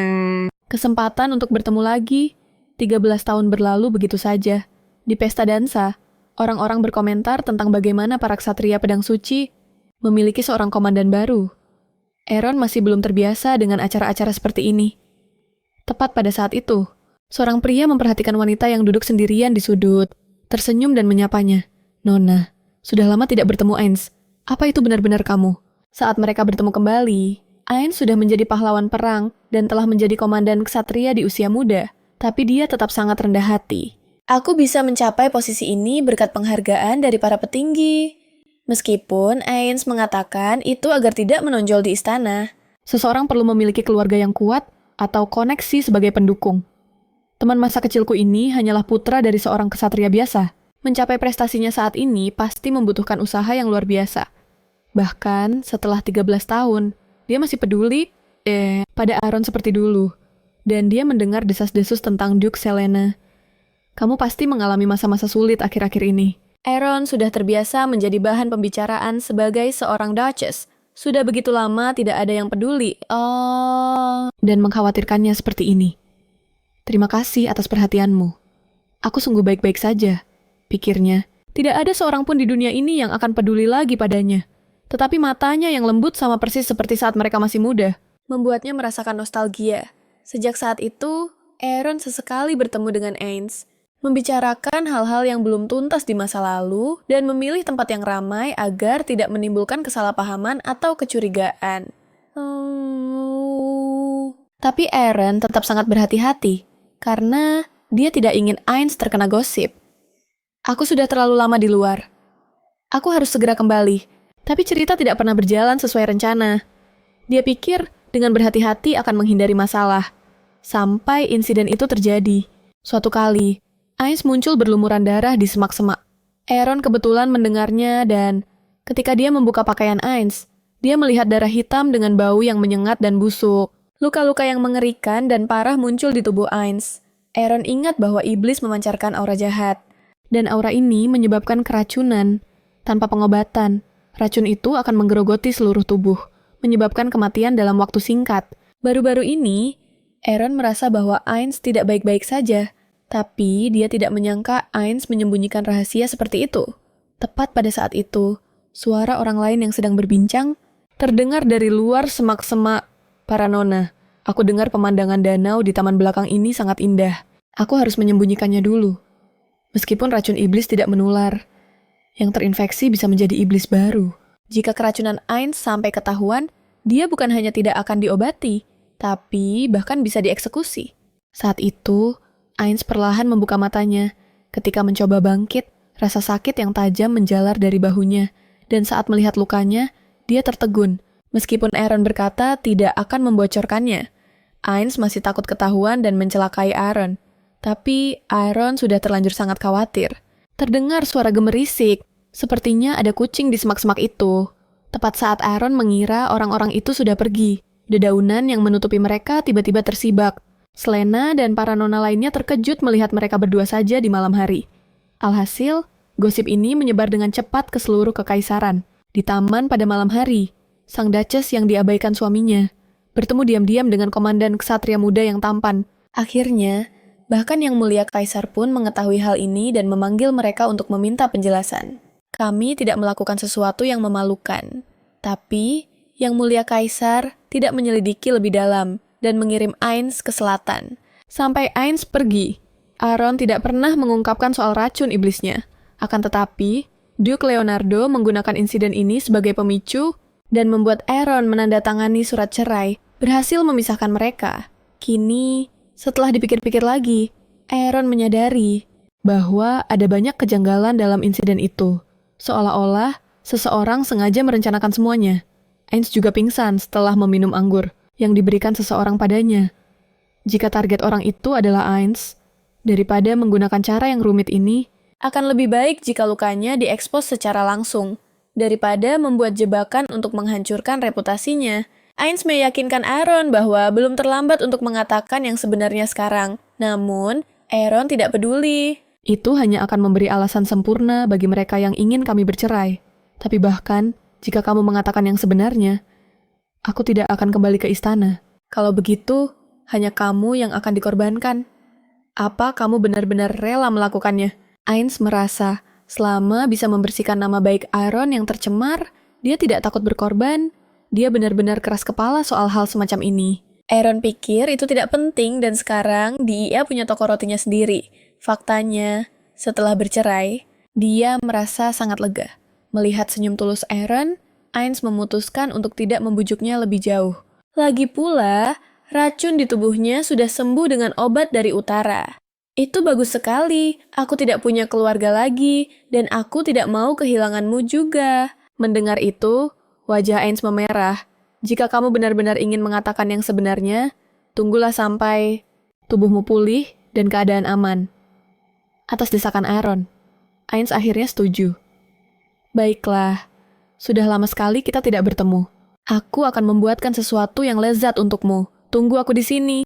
kesempatan untuk bertemu lagi. 13 tahun berlalu begitu saja. Di pesta dansa, orang-orang berkomentar tentang bagaimana para ksatria pedang suci memiliki seorang komandan baru. Aaron masih belum terbiasa dengan acara-acara seperti ini. Tepat pada saat itu, seorang pria memperhatikan wanita yang duduk sendirian di sudut, tersenyum dan menyapanya. Nona, sudah lama tidak bertemu Ains. Apa itu benar-benar kamu? Saat mereka bertemu kembali, Ains sudah menjadi pahlawan perang dan telah menjadi komandan ksatria di usia muda. Tapi dia tetap sangat rendah hati. Aku bisa mencapai posisi ini berkat penghargaan dari para petinggi. Meskipun Ains mengatakan itu agar tidak menonjol di istana. Seseorang perlu memiliki keluarga yang kuat atau koneksi sebagai pendukung. Teman masa kecilku ini hanyalah putra dari seorang ksatria biasa. Mencapai prestasinya saat ini pasti membutuhkan usaha yang luar biasa. Bahkan setelah 13 tahun, dia masih peduli pada Aaron seperti dulu. Dan dia mendengar desas-desus tentang Duke Selena. Kamu pasti mengalami masa-masa sulit akhir-akhir ini. Aaron sudah terbiasa menjadi bahan pembicaraan sebagai seorang Duchess. Sudah begitu lama tidak ada yang peduli. Dan mengkhawatirkannya seperti ini. Terima kasih atas perhatianmu. Aku sungguh baik-baik saja, pikirnya. Tidak ada seorang pun di dunia ini yang akan peduli lagi padanya. Tetapi matanya yang lembut sama persis seperti saat mereka masih muda, membuatnya merasakan nostalgia. Sejak saat itu, Aaron sesekali bertemu dengan Ains, membicarakan hal-hal yang belum tuntas di masa lalu, dan memilih tempat yang ramai agar tidak menimbulkan kesalahpahaman atau kecurigaan. Tapi Aaron tetap sangat berhati-hati, karena dia tidak ingin Ains terkena gosip. Aku sudah terlalu lama di luar. Aku harus segera kembali, tapi cerita tidak pernah berjalan sesuai rencana. Dia pikir dengan berhati-hati akan menghindari masalah. Sampai insiden itu terjadi. Suatu kali, Ains muncul berlumuran darah di semak-semak. Aaron kebetulan mendengarnya dan ketika dia membuka pakaian Ains, dia melihat darah hitam dengan bau yang menyengat dan busuk. Luka-luka yang mengerikan dan parah muncul di tubuh Ains. Aaron ingat bahwa iblis memancarkan aura jahat. Dan aura ini menyebabkan keracunan. Tanpa pengobatan, racun itu akan menggerogoti seluruh tubuh, menyebabkan kematian dalam waktu singkat. Baru-baru ini, Aaron merasa bahwa Ains tidak baik-baik saja, tapi dia tidak menyangka Ains menyembunyikan rahasia seperti itu. Tepat pada saat itu, suara orang lain yang sedang berbincang terdengar dari luar semak-semak. Para nona, aku dengar pemandangan danau di taman belakang ini sangat indah. Aku harus menyembunyikannya dulu. Meskipun racun iblis tidak menular, yang terinfeksi bisa menjadi iblis baru. Jika keracunan Ains sampai ketahuan, dia bukan hanya tidak akan diobati, tapi bahkan bisa dieksekusi. Saat itu, Ains perlahan membuka matanya. Ketika mencoba bangkit, rasa sakit yang tajam menjalar dari bahunya. Dan saat melihat lukanya, dia tertegun. Meskipun Aaron berkata tidak akan membocorkannya. Ains masih takut ketahuan dan mencelakai Aaron. Tapi Aaron sudah terlanjur sangat khawatir. Terdengar suara gemerisik. Sepertinya ada kucing di semak-semak itu. Tepat saat Aaron mengira orang-orang itu sudah pergi. Dedaunan yang menutupi mereka tiba-tiba tersibak. Selena dan para nona lainnya terkejut melihat mereka berdua saja di malam hari. Alhasil, gosip ini menyebar dengan cepat ke seluruh kekaisaran. Di taman pada malam hari, sang Duchess yang diabaikan suaminya bertemu diam-diam dengan komandan ksatria muda yang tampan. Akhirnya, bahkan Yang Mulia Kaisar pun mengetahui hal ini dan memanggil mereka untuk meminta penjelasan. Kami tidak melakukan sesuatu yang memalukan, tapi Yang Mulia Kaisar tidak menyelidiki lebih dalam dan mengirim Ainz ke selatan. Sampai Ainz pergi, Aaron tidak pernah mengungkapkan soal racun iblisnya. Akan tetapi, Duke Leonardo menggunakan insiden ini sebagai pemicu dan membuat Aaron menandatangani surat cerai, berhasil memisahkan mereka. Kini, setelah dipikir-pikir lagi, Aaron menyadari bahwa ada banyak kejanggalan dalam insiden itu. Seolah-olah seseorang sengaja merencanakan semuanya. Ainz juga pingsan setelah meminum anggur yang diberikan seseorang padanya. Jika target orang itu adalah Ainz, daripada menggunakan cara yang rumit ini, akan lebih baik jika lukanya diekspos secara langsung, daripada membuat jebakan untuk menghancurkan reputasinya. Ainz meyakinkan Aaron bahwa belum terlambat untuk mengatakan yang sebenarnya sekarang. Namun, Aaron tidak peduli. Itu hanya akan memberi alasan sempurna bagi mereka yang ingin kami bercerai. Tapi bahkan, jika kamu mengatakan yang sebenarnya, aku tidak akan kembali ke istana. Kalau begitu, hanya kamu yang akan dikorbankan. Apa kamu benar-benar rela melakukannya? Ainz merasa, selama bisa membersihkan nama baik Aaron yang tercemar, dia tidak takut berkorban. Dia benar-benar keras kepala soal hal semacam ini. Aaron pikir itu tidak penting dan sekarang dia punya toko rotinya sendiri. Faktanya, setelah bercerai, dia merasa sangat lega. Melihat senyum tulus Aaron, Ainz memutuskan untuk tidak membujuknya lebih jauh. Lagi pula, racun di tubuhnya sudah sembuh dengan obat dari utara. Itu bagus sekali, aku tidak punya keluarga lagi, dan aku tidak mau kehilanganmu juga. Mendengar itu, wajah Ainz memerah. Jika kamu benar-benar ingin mengatakan yang sebenarnya, tunggulah sampai tubuhmu pulih dan keadaan aman. Atas desakan Aaron, Ainz akhirnya setuju. Baiklah, sudah lama sekali kita tidak bertemu. Aku akan membuatkan sesuatu yang lezat untukmu. Tunggu aku di sini.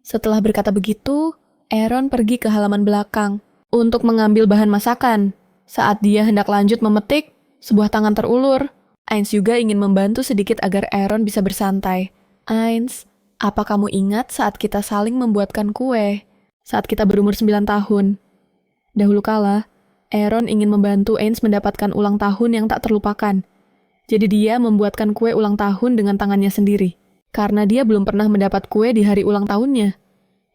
Setelah berkata begitu, Aaron pergi ke halaman belakang untuk mengambil bahan masakan. Saat dia hendak lanjut memetik, sebuah tangan terulur. Ainz juga ingin membantu sedikit agar Aaron bisa bersantai. Ainz, apa kamu ingat saat kita saling membuatkan kue? Saat kita berumur 9 tahun. Dahulu kala, Aaron ingin membantu Ainz mendapatkan ulang tahun yang tak terlupakan. Jadi dia membuatkan kue ulang tahun dengan tangannya sendiri. Karena dia belum pernah mendapat kue di hari ulang tahunnya.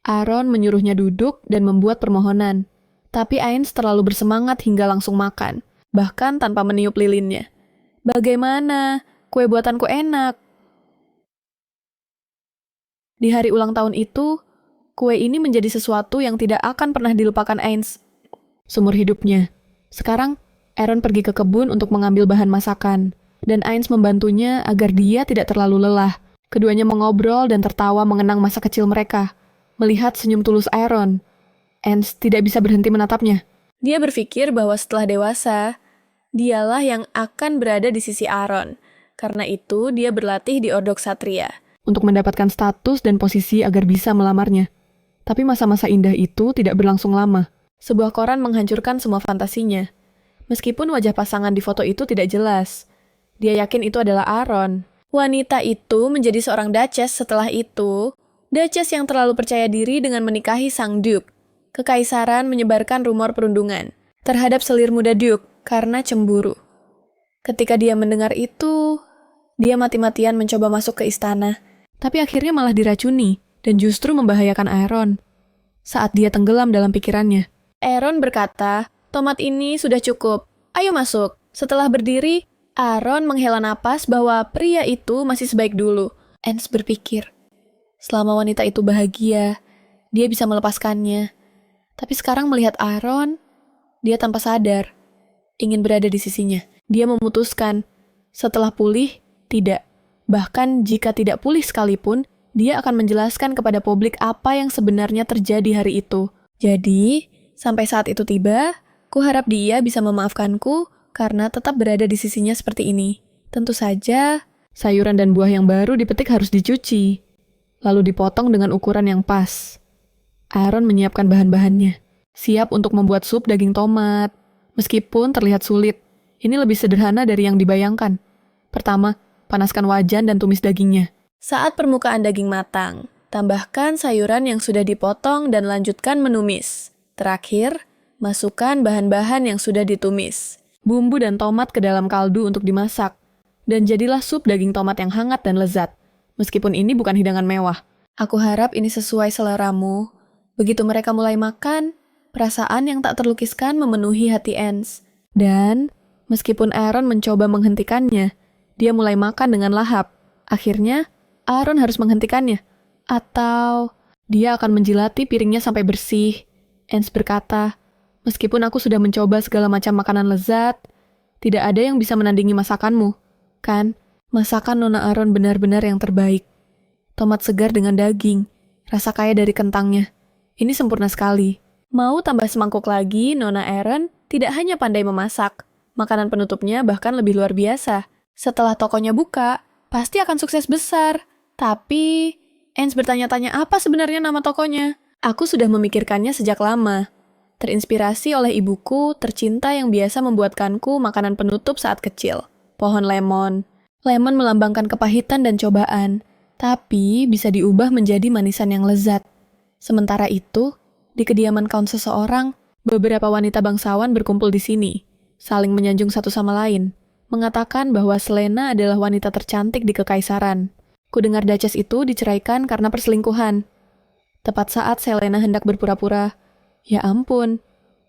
Aaron menyuruhnya duduk dan membuat permohonan. Tapi Ainz terlalu bersemangat hingga langsung makan, bahkan tanpa meniup lilinnya. Bagaimana? Kue buatanku enak. Di hari ulang tahun itu, kue ini menjadi sesuatu yang tidak akan pernah dilupakan Ainz seumur hidupnya. Sekarang, Aaron pergi ke kebun untuk mengambil bahan masakan, dan Ainz membantunya agar dia tidak terlalu lelah. Keduanya mengobrol dan tertawa mengenang masa kecil mereka. Melihat senyum tulus Aaron, Ainz tidak bisa berhenti menatapnya. Dia berpikir bahwa setelah dewasa, dialah yang akan berada di sisi Aaron. Karena itu, dia berlatih di Ordo Ksatria untuk mendapatkan status dan posisi agar bisa melamarnya. Tapi masa-masa indah itu tidak berlangsung lama. Sebuah koran menghancurkan semua fantasinya. Meskipun wajah pasangan di foto itu tidak jelas, dia yakin itu adalah Aaron. Wanita itu menjadi seorang Duchess setelah itu, Duchess yang terlalu percaya diri dengan menikahi sang Duke. Kekaisaran menyebarkan rumor perundungan terhadap selir muda Duke karena cemburu. Ketika dia mendengar itu, dia mati-matian mencoba masuk ke istana, tapi akhirnya malah diracuni dan justru membahayakan Aaron. Saat dia tenggelam dalam pikirannya, Aaron berkata, "Tomat ini sudah cukup, ayo masuk." Setelah berdiri, Aaron menghela napas bahwa pria itu masih sebaik dulu. Ainz berpikir, selama wanita itu bahagia, dia bisa melepaskannya. Tapi sekarang melihat Aaron, dia tanpa sadar ingin berada di sisinya. Dia memutuskan, setelah pulih, tidak. Bahkan jika tidak pulih sekalipun, dia akan menjelaskan kepada publik apa yang sebenarnya terjadi hari itu. Jadi, sampai saat itu tiba, kuharap dia bisa memaafkanku karena tetap berada di sisinya seperti ini. Tentu saja, sayuran dan buah yang baru dipetik harus dicuci. lalu dipotong dengan ukuran yang pas. Aaron menyiapkan bahan-bahannya, siap untuk membuat sup daging tomat. Meskipun terlihat sulit, ini lebih sederhana dari yang dibayangkan. Pertama, panaskan wajan dan tumis dagingnya. Saat permukaan daging matang, tambahkan sayuran yang sudah dipotong dan lanjutkan menumis. Terakhir, masukkan bahan-bahan yang sudah ditumis. Bumbu dan tomat ke dalam kaldu untuk dimasak. Dan jadilah sup daging tomat yang hangat dan lezat. Meskipun ini bukan hidangan mewah. Aku harap ini sesuai seleramu. Begitu mereka mulai makan, perasaan yang tak terlukiskan memenuhi hati Ans. Dan, meskipun Aaron mencoba menghentikannya, dia mulai makan dengan lahap. Akhirnya, Aaron harus menghentikannya. Atau, dia akan menjilati piringnya sampai bersih. Ans berkata, meskipun aku sudah mencoba segala macam makanan lezat, tidak ada yang bisa menandingi masakanmu. Kan, masakan Nona Aaron benar-benar yang terbaik. Tomat segar dengan daging, rasa kaya dari kentangnya. Ini sempurna sekali. Mau tambah semangkuk lagi, Nona Aaron tidak hanya pandai memasak, makanan penutupnya bahkan lebih luar biasa. Setelah tokonya buka, pasti akan sukses besar. Tapi, Ans bertanya-tanya apa sebenarnya nama tokonya. Aku sudah memikirkannya sejak lama. Terinspirasi oleh ibuku tercinta yang biasa membuatkanku makanan penutup saat kecil. Pohon lemon. Lemon melambangkan kepahitan dan cobaan, tapi bisa diubah menjadi manisan yang lezat. Sementara itu, di kediaman kaum seseorang, beberapa wanita bangsawan berkumpul di sini, saling menyanjung satu sama lain, mengatakan bahwa Selena adalah wanita tercantik di kekaisaran. Kudengar Duchess itu diceraikan karena perselingkuhan. Tepat saat Selena hendak berpura-pura, ya ampun,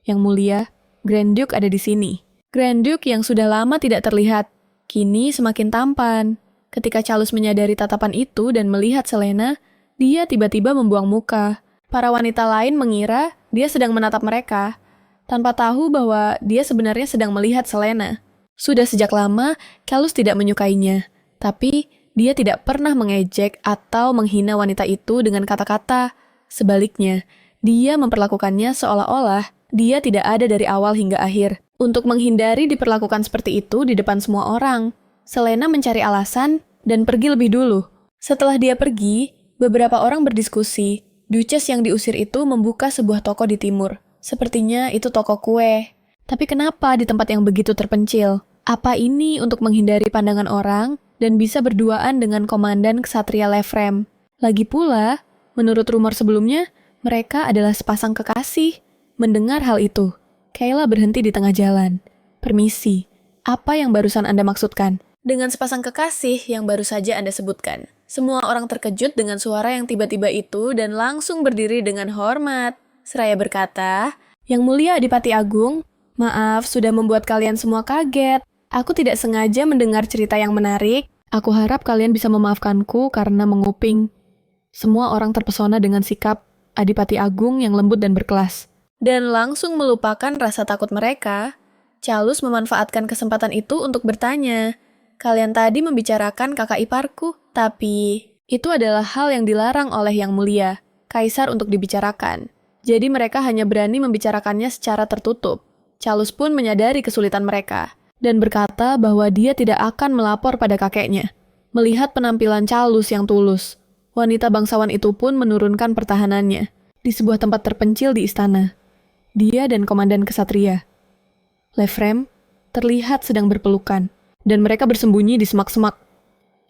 yang mulia, Grand Duke ada di sini. Grand Duke yang sudah lama tidak terlihat, kini semakin tampan. Ketika Charles menyadari tatapan itu dan melihat Selena, dia tiba-tiba membuang muka. Para wanita lain mengira dia sedang menatap mereka, tanpa tahu bahwa dia sebenarnya sedang melihat Selena. Sudah sejak lama, Charles tidak menyukainya, tapi dia tidak pernah mengejek atau menghina wanita itu dengan kata-kata. Sebaliknya, dia memperlakukannya seolah-olah dia tidak ada dari awal hingga akhir. Untuk menghindari diperlakukan seperti itu di depan semua orang, Selena mencari alasan dan pergi lebih dulu. Setelah dia pergi, beberapa orang berdiskusi. Duchess yang diusir itu membuka sebuah toko di timur. Sepertinya itu toko kue. Tapi kenapa di tempat yang begitu terpencil? Apa ini untuk menghindari pandangan orang dan bisa berduaan dengan Komandan Ksatria Lefrem? Lagi pula, menurut rumor sebelumnya, mereka adalah sepasang kekasih. Mendengar hal itu, Kayla berhenti di tengah jalan. Permisi, apa yang barusan Anda maksudkan? Dengan sepasang kekasih yang baru saja Anda sebutkan. Semua orang terkejut dengan suara yang tiba-tiba itu dan langsung berdiri dengan hormat. Seraya berkata, Yang Mulia Adipati Agung, maaf sudah membuat kalian semua kaget. Aku tidak sengaja mendengar cerita yang menarik. Aku harap kalian bisa memaafkanku karena menguping. Semua orang terpesona dengan sikap Adipati Agung yang lembut dan berkelas. Dan langsung melupakan rasa takut mereka. Charles memanfaatkan kesempatan itu untuk bertanya, kalian tadi membicarakan kakak iparku, tapi itu adalah hal yang dilarang oleh Yang Mulia, Kaisar untuk dibicarakan. Jadi mereka hanya berani membicarakannya secara tertutup. Charles pun menyadari kesulitan mereka, dan berkata bahwa dia tidak akan melapor pada kakeknya. Melihat penampilan Charles yang tulus, wanita bangsawan itu pun menurunkan pertahanannya di sebuah tempat terpencil di istana. Dia dan Komandan Ksatria Lefrem terlihat sedang berpelukan, dan mereka bersembunyi di semak-semak.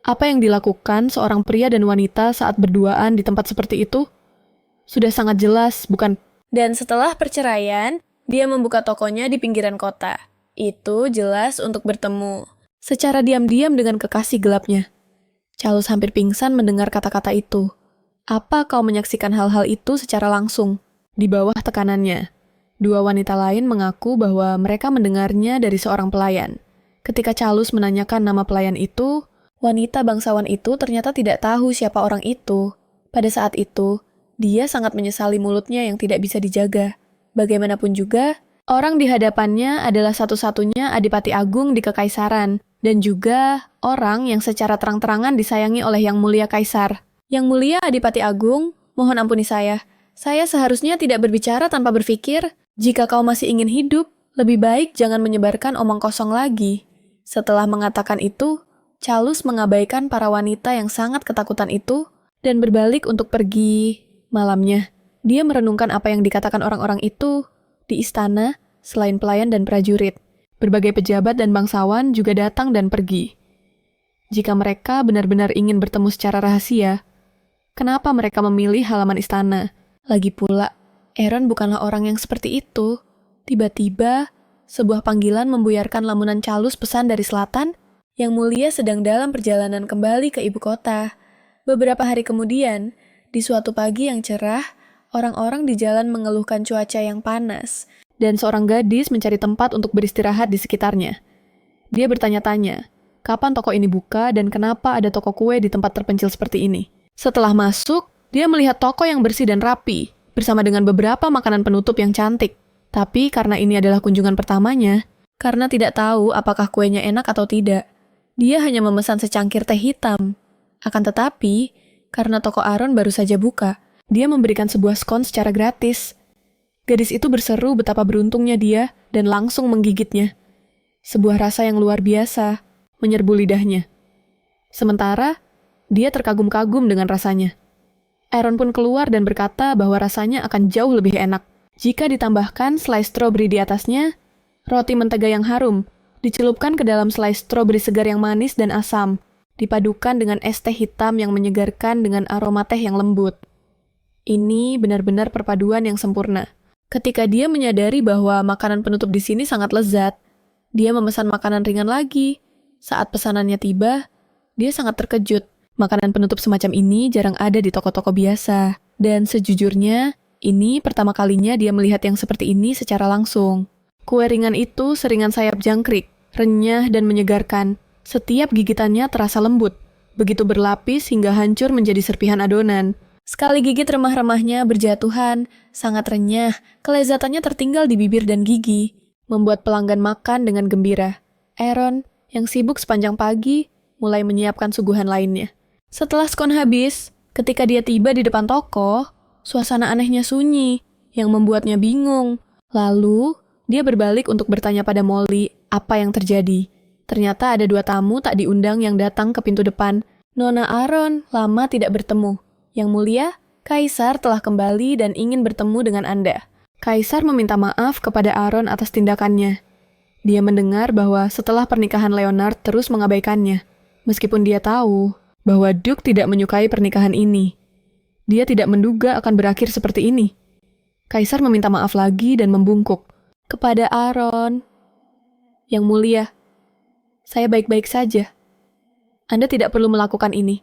Apa yang dilakukan seorang pria dan wanita saat berduaan di tempat seperti itu? Sudah sangat jelas, bukan? Dan setelah perceraian, dia membuka tokonya di pinggiran kota. Itu jelas untuk bertemu. Secara diam-diam dengan kekasih gelapnya. Charles hampir pingsan mendengar kata-kata itu. Apa kau menyaksikan hal-hal itu secara langsung? Di bawah tekanannya. Dua wanita lain mengaku bahwa mereka mendengarnya dari seorang pelayan. Ketika Charles menanyakan nama pelayan itu, wanita bangsawan itu ternyata tidak tahu siapa orang itu. Pada saat itu, dia sangat menyesali mulutnya yang tidak bisa dijaga. Bagaimanapun juga, orang di hadapannya adalah satu-satunya Adipati Agung di Kekaisaran, dan juga orang yang secara terang-terangan disayangi oleh Yang Mulia Kaisar. Yang Mulia Adipati Agung, mohon ampuni saya. Saya seharusnya tidak berbicara tanpa berpikir. Jika kau masih ingin hidup, lebih baik jangan menyebarkan omong kosong lagi. Setelah mengatakan itu, Charles mengabaikan para wanita yang sangat ketakutan itu dan berbalik untuk pergi. Malamnya, dia merenungkan apa yang dikatakan orang-orang itu. Di istana, selain pelayan dan prajurit, berbagai pejabat dan bangsawan juga datang dan pergi. Jika mereka benar-benar ingin bertemu secara rahasia, kenapa mereka memilih halaman istana? Lagi pula, Aaron bukanlah orang yang seperti itu. Tiba-tiba, sebuah panggilan membuyarkan lamunan calus pesan dari selatan, Yang Mulia sedang dalam perjalanan kembali ke ibu kota. Beberapa hari kemudian, di suatu pagi yang cerah, orang-orang di jalan mengeluhkan cuaca yang panas, dan seorang gadis mencari tempat untuk beristirahat di sekitarnya. Dia bertanya-tanya, kapan toko ini buka dan kenapa ada toko kue di tempat terpencil seperti ini. Setelah masuk, dia melihat toko yang bersih dan rapi, bersama dengan beberapa makanan penutup yang cantik. Tapi karena ini adalah kunjungan pertamanya, karena tidak tahu apakah kuenya enak atau tidak, dia hanya memesan secangkir teh hitam. Akan tetapi, karena toko Aaron baru saja buka, dia memberikan sebuah skon secara gratis. Gadis itu berseru betapa beruntungnya dia dan langsung menggigitnya. Sebuah rasa yang luar biasa menyerbu lidahnya. Sementara, dia terkagum-kagum dengan rasanya. Aaron pun keluar dan berkata bahwa rasanya akan jauh lebih enak jika ditambahkan selai stroberi di atasnya, roti mentega yang harum, dicelupkan ke dalam selai stroberi segar yang manis dan asam, dipadukan dengan es teh hitam yang menyegarkan dengan aroma teh yang lembut. Ini benar-benar perpaduan yang sempurna. Ketika dia menyadari bahwa makanan penutup di sini sangat lezat, dia memesan makanan ringan lagi. Saat pesanannya tiba, dia sangat terkejut. Makanan penutup semacam ini jarang ada di toko-toko biasa. Dan sejujurnya, ini pertama kalinya dia melihat yang seperti ini secara langsung. Kue ringan itu seringan sayap jangkrik, renyah dan menyegarkan. Setiap gigitannya terasa lembut, begitu berlapis hingga hancur menjadi serpihan adonan. Sekali gigit remah-remahnya berjatuhan, sangat renyah, kelezatannya tertinggal di bibir dan gigi, membuat pelanggan makan dengan gembira. Aaron, yang sibuk sepanjang pagi, mulai menyiapkan suguhan lainnya. Setelah skon habis, ketika dia tiba di depan toko, suasana anehnya sunyi, yang membuatnya bingung. Lalu, dia berbalik untuk bertanya pada Molly apa yang terjadi. Ternyata ada 2 tamu tak diundang yang datang ke pintu depan. Nona Aaron, lama tidak bertemu. Yang Mulia, Kaisar telah kembali dan ingin bertemu dengan Anda. Kaisar meminta maaf kepada Aaron atas tindakannya. Dia mendengar bahwa setelah pernikahan Leonard terus mengabaikannya. Meskipun dia tahu bahwa Duke tidak menyukai pernikahan ini. Dia tidak menduga akan berakhir seperti ini. Kaisar meminta maaf lagi dan membungkuk. Kepada Aaron, Yang Mulia, saya baik-baik saja. Anda tidak perlu melakukan ini.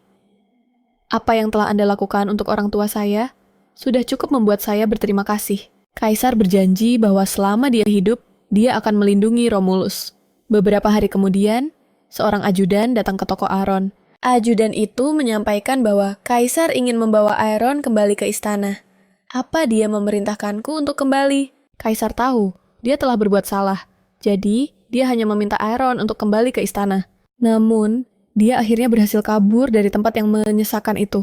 Apa yang telah Anda lakukan untuk orang tua saya sudah cukup membuat saya berterima kasih. Kaisar berjanji bahwa selama dia hidup, dia akan melindungi Romulus. Beberapa hari kemudian, seorang ajudan datang ke toko Aaron. Ajudan itu menyampaikan bahwa Kaisar ingin membawa Aaron kembali ke istana. Apa dia memerintahkanku untuk kembali? Kaisar tahu, dia telah berbuat salah. Jadi, dia hanya meminta Aaron untuk kembali ke istana. Namun, dia akhirnya berhasil kabur dari tempat yang menyesakan itu.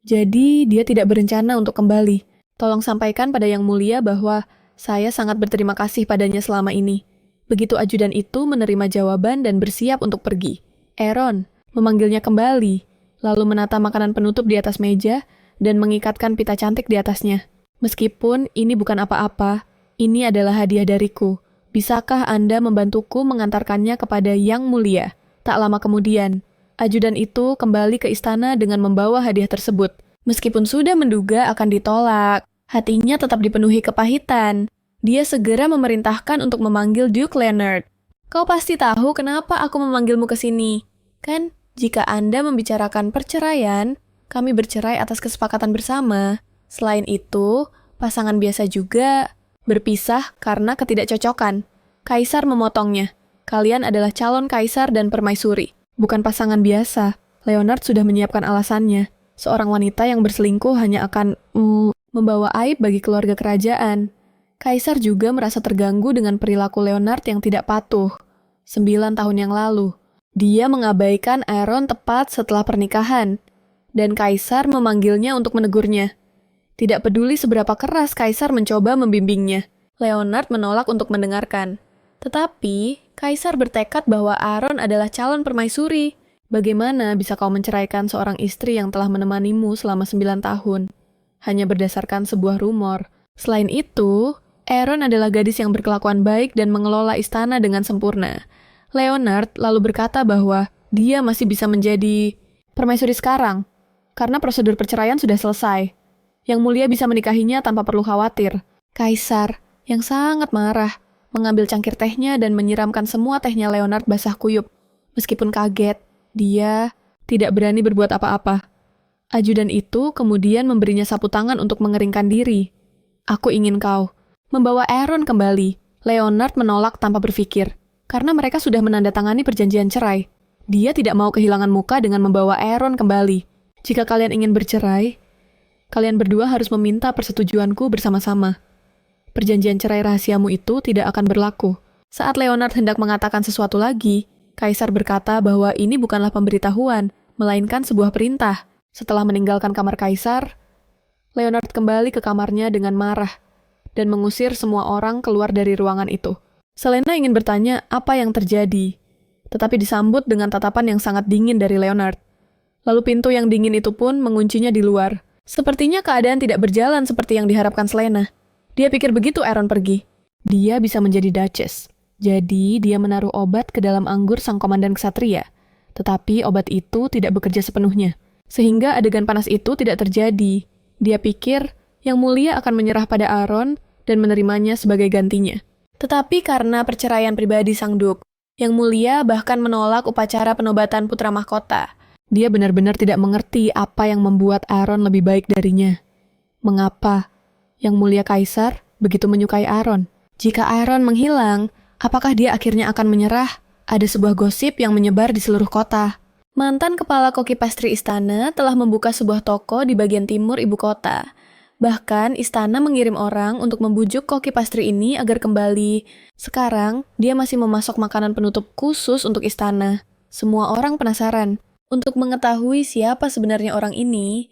Jadi, dia tidak berencana untuk kembali. Tolong sampaikan pada Yang Mulia bahwa saya sangat berterima kasih padanya selama ini. Begitu ajudan itu menerima jawaban dan bersiap untuk pergi. Aaron memanggilnya kembali, lalu menata makanan penutup di atas meja dan mengikatkan pita cantik di atasnya. Meskipun ini bukan apa-apa, ini adalah hadiah dariku. Bisakah Anda membantuku mengantarkannya kepada Yang Mulia? Tak lama kemudian, ajudan itu kembali ke istana dengan membawa hadiah tersebut. Meskipun sudah menduga akan ditolak, hatinya tetap dipenuhi kepahitan. Dia segera memerintahkan untuk memanggil Duke Leonard. Kau pasti tahu kenapa aku memanggilmu ke sini. Kan, jika Anda membicarakan perceraian, kami bercerai atas kesepakatan bersama. Selain itu, pasangan biasa juga berpisah karena ketidakcocokan. Kaisar memotongnya. Kalian adalah calon kaisar dan permaisuri, bukan pasangan biasa. Leonard sudah menyiapkan alasannya. Seorang wanita yang berselingkuh hanya akan membawa aib bagi keluarga kerajaan. Kaisar juga merasa terganggu dengan perilaku Leonard yang tidak patuh. 9 tahun yang lalu, dia mengabaikan Aaron tepat setelah pernikahan, dan Kaisar memanggilnya untuk menegurnya. Tidak peduli seberapa keras Kaisar mencoba membimbingnya, Leonard menolak untuk mendengarkan. Tetapi, Kaisar bertekad bahwa Aaron adalah calon permaisuri. Bagaimana bisa kau menceraikan seorang istri yang telah menemanimu selama 9 tahun? Hanya berdasarkan sebuah rumor. Selain itu, Aaron adalah gadis yang berkelakuan baik dan mengelola istana dengan sempurna. Leonard lalu berkata bahwa dia masih bisa menjadi permaisuri sekarang, karena prosedur perceraian sudah selesai. Yang mulia bisa menikahinya tanpa perlu khawatir. Kaisar, yang sangat marah, mengambil cangkir tehnya dan menyiramkan semua tehnya Leonard basah kuyup. Meskipun kaget, dia tidak berani berbuat apa-apa. Ajudan itu kemudian memberinya sapu tangan untuk mengeringkan diri. Aku ingin kau membawa Aaron kembali. Leonard menolak tanpa berpikir, karena mereka sudah menandatangani perjanjian cerai. Dia tidak mau kehilangan muka dengan membawa Aaron kembali. Jika kalian ingin bercerai, kalian berdua harus meminta persetujuanku bersama-sama. Perjanjian cerai rahasiamu itu tidak akan berlaku. Saat Leonard hendak mengatakan sesuatu lagi, Kaisar berkata bahwa ini bukanlah pemberitahuan, melainkan sebuah perintah. Setelah meninggalkan kamar Kaisar, Leonard kembali ke kamarnya dengan marah dan mengusir semua orang keluar dari ruangan itu. Selena ingin bertanya apa yang terjadi, tetapi disambut dengan tatapan yang sangat dingin dari Leonard. Lalu pintu yang dingin itu pun menguncinya di luar. Sepertinya keadaan tidak berjalan seperti yang diharapkan Selena. Dia pikir begitu Aaron pergi. Dia bisa menjadi Duchess. Jadi dia menaruh obat ke dalam anggur sang komandan ksatria. Tetapi obat itu tidak bekerja sepenuhnya. Sehingga adegan panas itu tidak terjadi. Dia pikir yang mulia akan menyerah pada Aaron dan menerimanya sebagai gantinya. Tetapi karena perceraian pribadi sang Duk, yang mulia bahkan menolak upacara penobatan putra mahkota. Dia benar-benar tidak mengerti apa yang membuat Aaron lebih baik darinya. Mengapa yang mulia Kaisar begitu menyukai Aaron? Jika Aaron menghilang, apakah dia akhirnya akan menyerah? Ada sebuah gosip yang menyebar di seluruh kota. Mantan kepala koki pastry istana telah membuka sebuah toko di bagian timur ibu kota. Bahkan istana mengirim orang untuk membujuk koki pastry ini agar kembali. Sekarang, dia masih memasok makanan penutup khusus untuk istana. Semua orang penasaran. Untuk mengetahui siapa sebenarnya orang ini,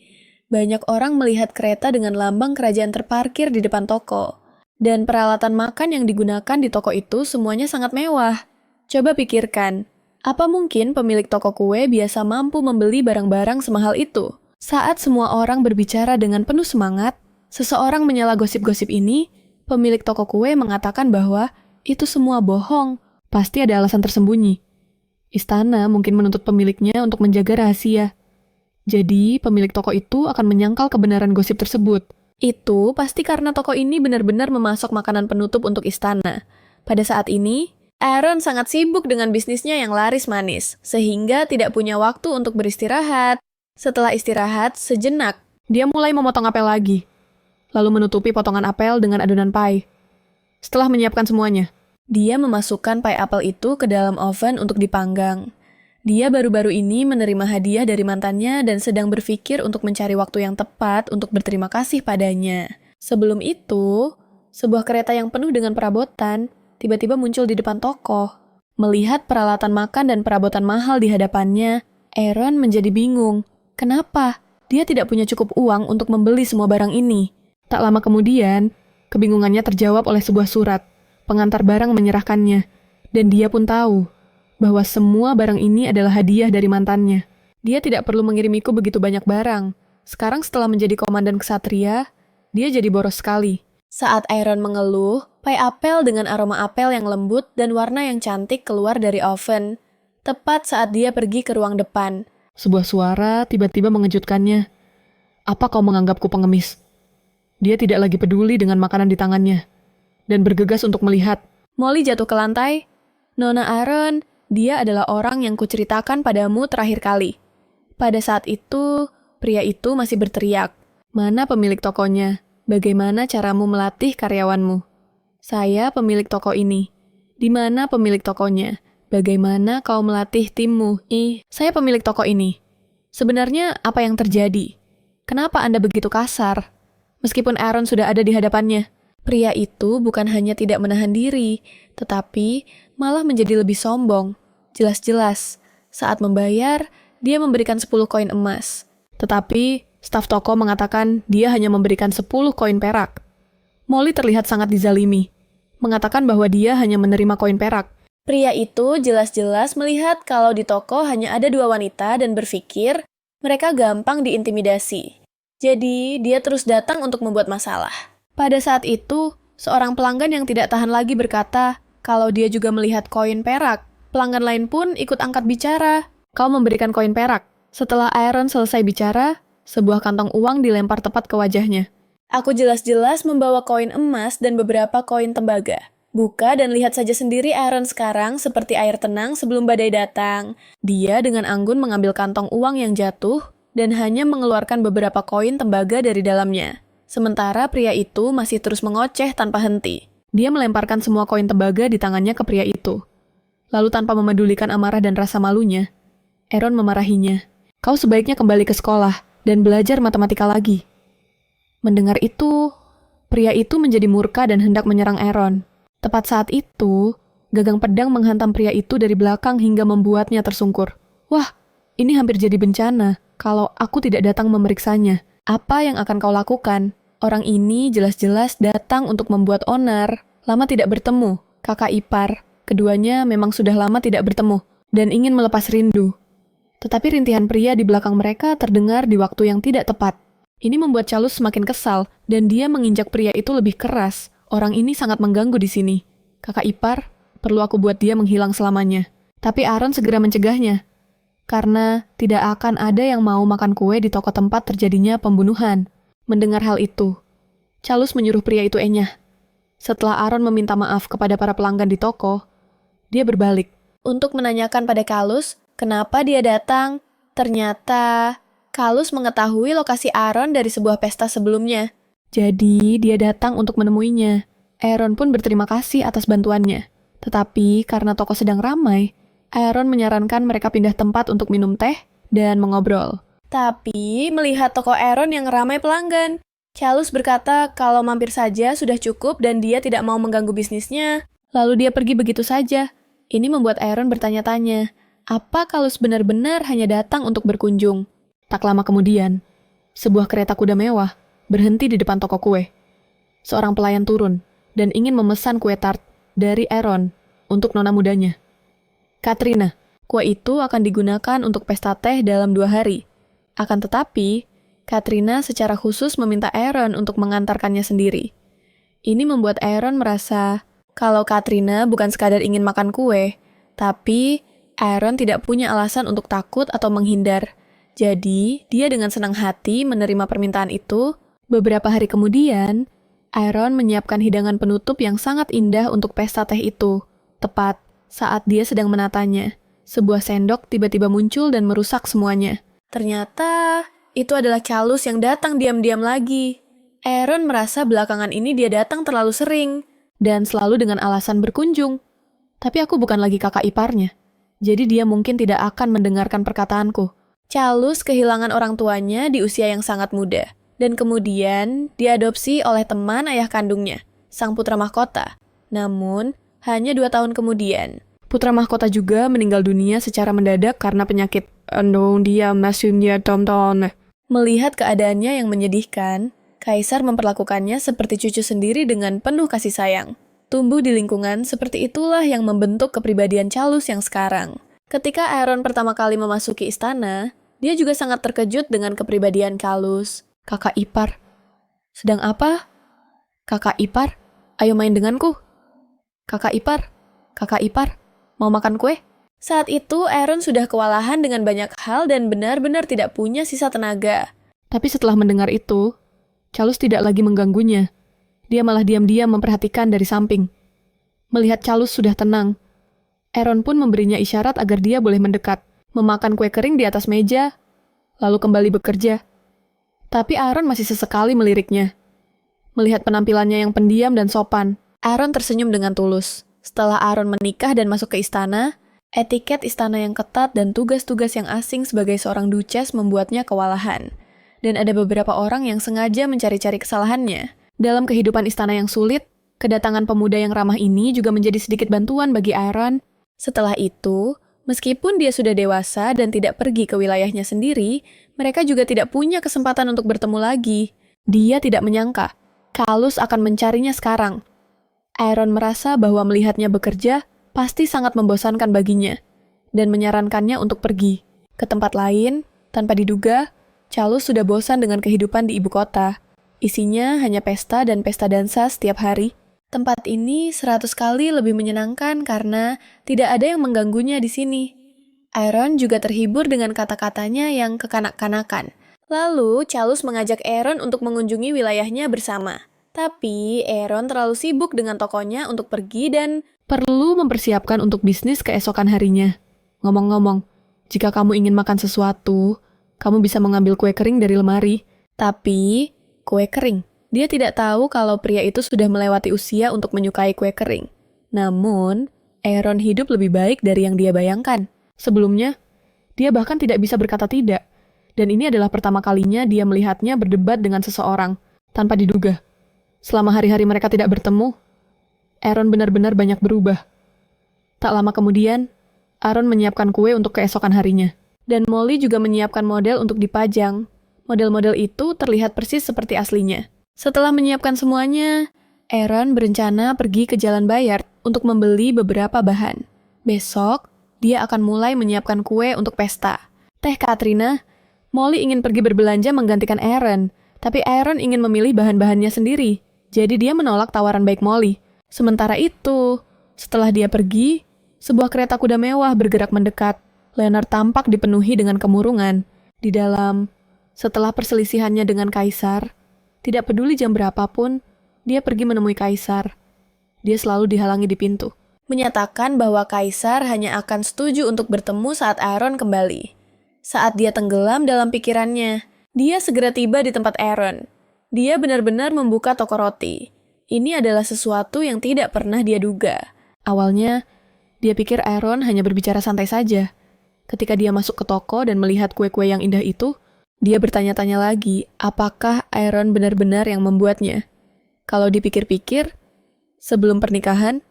banyak orang melihat kereta dengan lambang kerajaan terparkir di depan toko. Dan peralatan makan yang digunakan di toko itu semuanya sangat mewah. Coba pikirkan, apa mungkin pemilik toko kue biasa mampu membeli barang-barang semahal itu? Saat semua orang berbicara dengan penuh semangat, seseorang menyela gosip-gosip ini, pemilik toko kue mengatakan bahwa itu semua bohong, pasti ada alasan tersembunyi. Istana mungkin menuntut pemiliknya untuk menjaga rahasia. Jadi, pemilik toko itu akan menyangkal kebenaran gosip tersebut. Itu pasti karena toko ini benar-benar memasok makanan penutup untuk istana. Pada saat ini, Aaron sangat sibuk dengan bisnisnya yang laris manis, sehingga tidak punya waktu untuk beristirahat. Setelah istirahat sejenak, dia mulai memotong apel lagi, lalu menutupi potongan apel dengan adonan pie. Setelah menyiapkan semuanya, dia memasukkan pie apel itu ke dalam oven untuk dipanggang. Dia baru-baru ini menerima hadiah dari mantannya dan sedang berpikir untuk mencari waktu yang tepat untuk berterima kasih padanya. Sebelum itu, sebuah kereta yang penuh dengan perabotan tiba-tiba muncul di depan toko. Melihat peralatan makan dan perabotan mahal di hadapannya, Aaron menjadi bingung. Kenapa? Dia tidak punya cukup uang untuk membeli semua barang ini. Tak lama kemudian, kebingungannya terjawab oleh sebuah surat. Pengantar barang menyerahkannya, dan dia pun tahu bahwa semua barang ini adalah hadiah dari mantannya. Dia tidak perlu mengirimiku begitu banyak barang. Sekarang setelah menjadi komandan ksatria, dia jadi boros sekali. Saat Aaron mengeluh, pie apel dengan aroma apel yang lembut dan warna yang cantik keluar dari oven. Tepat saat dia pergi ke ruang depan. Sebuah suara tiba-tiba mengejutkannya. Apa kau menganggapku pengemis? Dia tidak lagi peduli dengan makanan di tangannya, dan bergegas untuk melihat. Molly jatuh ke lantai. Nona Aaron, dia adalah orang yang kuceritakan padamu terakhir kali. Pada saat itu, pria itu masih berteriak. Mana pemilik tokonya? Bagaimana caramu melatih karyawanmu? Saya pemilik toko ini. Di mana pemilik tokonya? Bagaimana kau melatih timmu? Saya pemilik toko ini. Sebenarnya apa yang terjadi? Kenapa Anda begitu kasar? Meskipun Aaron sudah ada di hadapannya. Pria itu bukan hanya tidak menahan diri, tetapi malah menjadi lebih sombong. Jelas-jelas, saat membayar, dia memberikan 10 koin emas. Tetapi, staf toko mengatakan dia hanya memberikan 10 koin perak. Molly terlihat sangat dizalimi, mengatakan bahwa dia hanya menerima koin perak. Pria itu jelas-jelas melihat kalau di toko hanya ada 2 wanita dan berpikir mereka gampang diintimidasi. Jadi, dia terus datang untuk membuat masalah. Pada saat itu, seorang pelanggan yang tidak tahan lagi berkata kalau dia juga melihat koin perak. Pelanggan lain pun ikut angkat bicara. Kau memberikan koin perak. Setelah Aaron selesai bicara, sebuah kantong uang dilempar tepat ke wajahnya. Aku jelas-jelas membawa koin emas dan beberapa koin tembaga. Buka dan lihat saja sendiri Aaron sekarang seperti air tenang sebelum badai datang. Dia dengan anggun mengambil kantong uang yang jatuh dan hanya mengeluarkan beberapa koin tembaga dari dalamnya. Sementara pria itu masih terus mengoceh tanpa henti. Dia melemparkan semua koin tembaga di tangannya ke pria itu. Lalu tanpa memedulikan amarah dan rasa malunya, Aaron memarahinya. Kau sebaiknya kembali ke sekolah dan belajar matematika lagi. Mendengar itu, pria itu menjadi murka dan hendak menyerang Aaron. Tepat saat itu, gagang pedang menghantam pria itu dari belakang hingga membuatnya tersungkur. Wah, ini hampir jadi bencana kalau aku tidak datang memeriksanya. Apa yang akan kau lakukan? Orang ini jelas-jelas datang untuk membuat onar. Lama tidak bertemu, kakak ipar. Keduanya memang sudah lama tidak bertemu dan ingin melepas rindu. Tetapi rintihan pria di belakang mereka terdengar di waktu yang tidak tepat. Ini membuat Charles semakin kesal dan dia menginjak pria itu lebih keras. Orang ini sangat mengganggu di sini. Kakak ipar, perlu aku buat dia menghilang selamanya. Tapi Aaron segera mencegahnya. Karena tidak akan ada yang mau makan kue di toko tempat terjadinya pembunuhan. Mendengar hal itu, Charles menyuruh pria itu enyah. Setelah Aaron meminta maaf kepada para pelanggan di toko, dia berbalik untuk menanyakan pada Carlos kenapa dia datang. Ternyata Carlos mengetahui lokasi Aaron dari sebuah pesta sebelumnya. Jadi, dia datang untuk menemuinya. Aaron pun berterima kasih atas bantuannya. Tetapi, karena toko sedang ramai, Aaron menyarankan mereka pindah tempat untuk minum teh dan mengobrol. Tapi, melihat toko Aaron yang ramai pelanggan, Charles berkata kalau mampir saja sudah cukup dan dia tidak mau mengganggu bisnisnya. Lalu dia pergi begitu saja. Ini membuat Aaron bertanya-tanya, apa Carlos benar-benar hanya datang untuk berkunjung? Tak lama kemudian, sebuah kereta kuda mewah berhenti di depan toko kue. Seorang pelayan turun dan ingin memesan kue tart dari Aaron untuk nona mudanya. Katrina, kue itu akan digunakan untuk pesta teh dalam 2 hari. Akan tetapi, Katrina secara khusus meminta Aaron untuk mengantarkannya sendiri. Ini membuat Aaron merasa kalau Katrina bukan sekadar ingin makan kue, tapi Aaron tidak punya alasan untuk takut atau menghindar. Jadi, dia dengan senang hati menerima permintaan itu. Beberapa hari kemudian, Aaron menyiapkan hidangan penutup yang sangat indah untuk pesta teh itu. Tepat saat dia sedang menatanya, sebuah sendok tiba-tiba muncul dan merusak semuanya. Ternyata, itu adalah Charles yang datang diam-diam lagi. Aaron merasa belakangan ini dia datang terlalu sering, dan selalu dengan alasan berkunjung. Tapi aku bukan lagi kakak iparnya, jadi dia mungkin tidak akan mendengarkan perkataanku. Charles kehilangan orang tuanya di usia yang sangat muda. Dan kemudian diadopsi oleh teman ayah kandungnya, sang putra mahkota. Namun, hanya 2 tahun kemudian, putra mahkota juga meninggal dunia secara mendadak karena penyakit. Melihat keadaannya yang menyedihkan, Kaisar memperlakukannya seperti cucu sendiri dengan penuh kasih sayang. Tumbuh di lingkungan seperti itulah yang membentuk kepribadian Charles yang sekarang. Ketika Aaron pertama kali memasuki istana, dia juga sangat terkejut dengan kepribadian Charles. Kakak ipar. Sedang apa? Kakak ipar, ayo main denganku. Kakak ipar, mau makan kue? Saat itu Aaron sudah kewalahan dengan banyak hal dan benar-benar tidak punya sisa tenaga. Tapi setelah mendengar itu, Charles tidak lagi mengganggunya. Dia malah diam-diam memperhatikan dari samping. Melihat Charles sudah tenang, Aaron pun memberinya isyarat agar dia boleh mendekat, memakan kue kering di atas meja, lalu kembali bekerja. Tapi Aaron masih sesekali meliriknya. Melihat penampilannya yang pendiam dan sopan, Aaron tersenyum dengan tulus. Setelah Aaron menikah dan masuk ke istana, etiket istana yang ketat dan tugas-tugas yang asing sebagai seorang duchess membuatnya kewalahan. Dan ada beberapa orang yang sengaja mencari-cari kesalahannya. Dalam kehidupan istana yang sulit, kedatangan pemuda yang ramah ini juga menjadi sedikit bantuan bagi Aaron. Setelah itu, meskipun dia sudah dewasa dan tidak pergi ke wilayahnya sendiri, mereka juga tidak punya kesempatan untuk bertemu lagi. Dia tidak menyangka, Carlos akan mencarinya sekarang. Aaron merasa bahwa melihatnya bekerja pasti sangat membosankan baginya, dan menyarankannya untuk pergi ke tempat lain. Tanpa diduga, Charles sudah bosan dengan kehidupan di ibu kota. Isinya hanya pesta dan pesta dansa setiap hari. Tempat ini 100 kali lebih menyenangkan karena tidak ada yang mengganggunya di sini. Aaron juga terhibur dengan kata-katanya yang kekanak-kanakan. Lalu, Charles mengajak Aaron untuk mengunjungi wilayahnya bersama. Tapi, Aaron terlalu sibuk dengan tokonya untuk pergi dan perlu mempersiapkan untuk bisnis keesokan harinya. Ngomong-ngomong, jika kamu ingin makan sesuatu, kamu bisa mengambil kue kering dari lemari. Tapi, kue kering. Dia tidak tahu kalau pria itu sudah melewati usia untuk menyukai kue kering. Namun, Aaron hidup lebih baik dari yang dia bayangkan. Sebelumnya, dia bahkan tidak bisa berkata tidak. Dan ini adalah pertama kalinya dia melihatnya berdebat dengan seseorang, tanpa diduga. Selama hari-hari mereka tidak bertemu, Aaron benar-benar banyak berubah. Tak lama kemudian, Aaron menyiapkan kue untuk keesokan harinya. Dan Molly juga menyiapkan model untuk dipajang. Model-model itu terlihat persis seperti aslinya. Setelah menyiapkan semuanya, Aaron berencana pergi ke Jalan Bayard untuk membeli beberapa bahan. Besok, dia akan mulai menyiapkan kue untuk pesta. Teh Katrina, Molly ingin pergi berbelanja menggantikan Aaron, tapi Aaron ingin memilih bahan-bahannya sendiri. Jadi dia menolak tawaran baik Molly. Sementara itu, setelah dia pergi, sebuah kereta kuda mewah bergerak mendekat. Leonard tampak dipenuhi dengan kemurungan. Di dalam, setelah perselisihannya dengan Kaisar, tidak peduli jam berapapun, dia pergi menemui Kaisar. Dia selalu dihalangi di pintu. Menyatakan bahwa Kaisar hanya akan setuju untuk bertemu saat Aaron kembali. Saat dia tenggelam dalam pikirannya, dia segera tiba di tempat Aaron. Dia benar-benar membuka toko roti. Ini adalah sesuatu yang tidak pernah dia duga. Awalnya, dia pikir Aaron hanya berbicara santai saja. Ketika dia masuk ke toko dan melihat kue-kue yang indah itu, dia bertanya-tanya lagi, apakah Aaron benar-benar yang membuatnya? Kalau dipikir-pikir, sebelum pernikahan,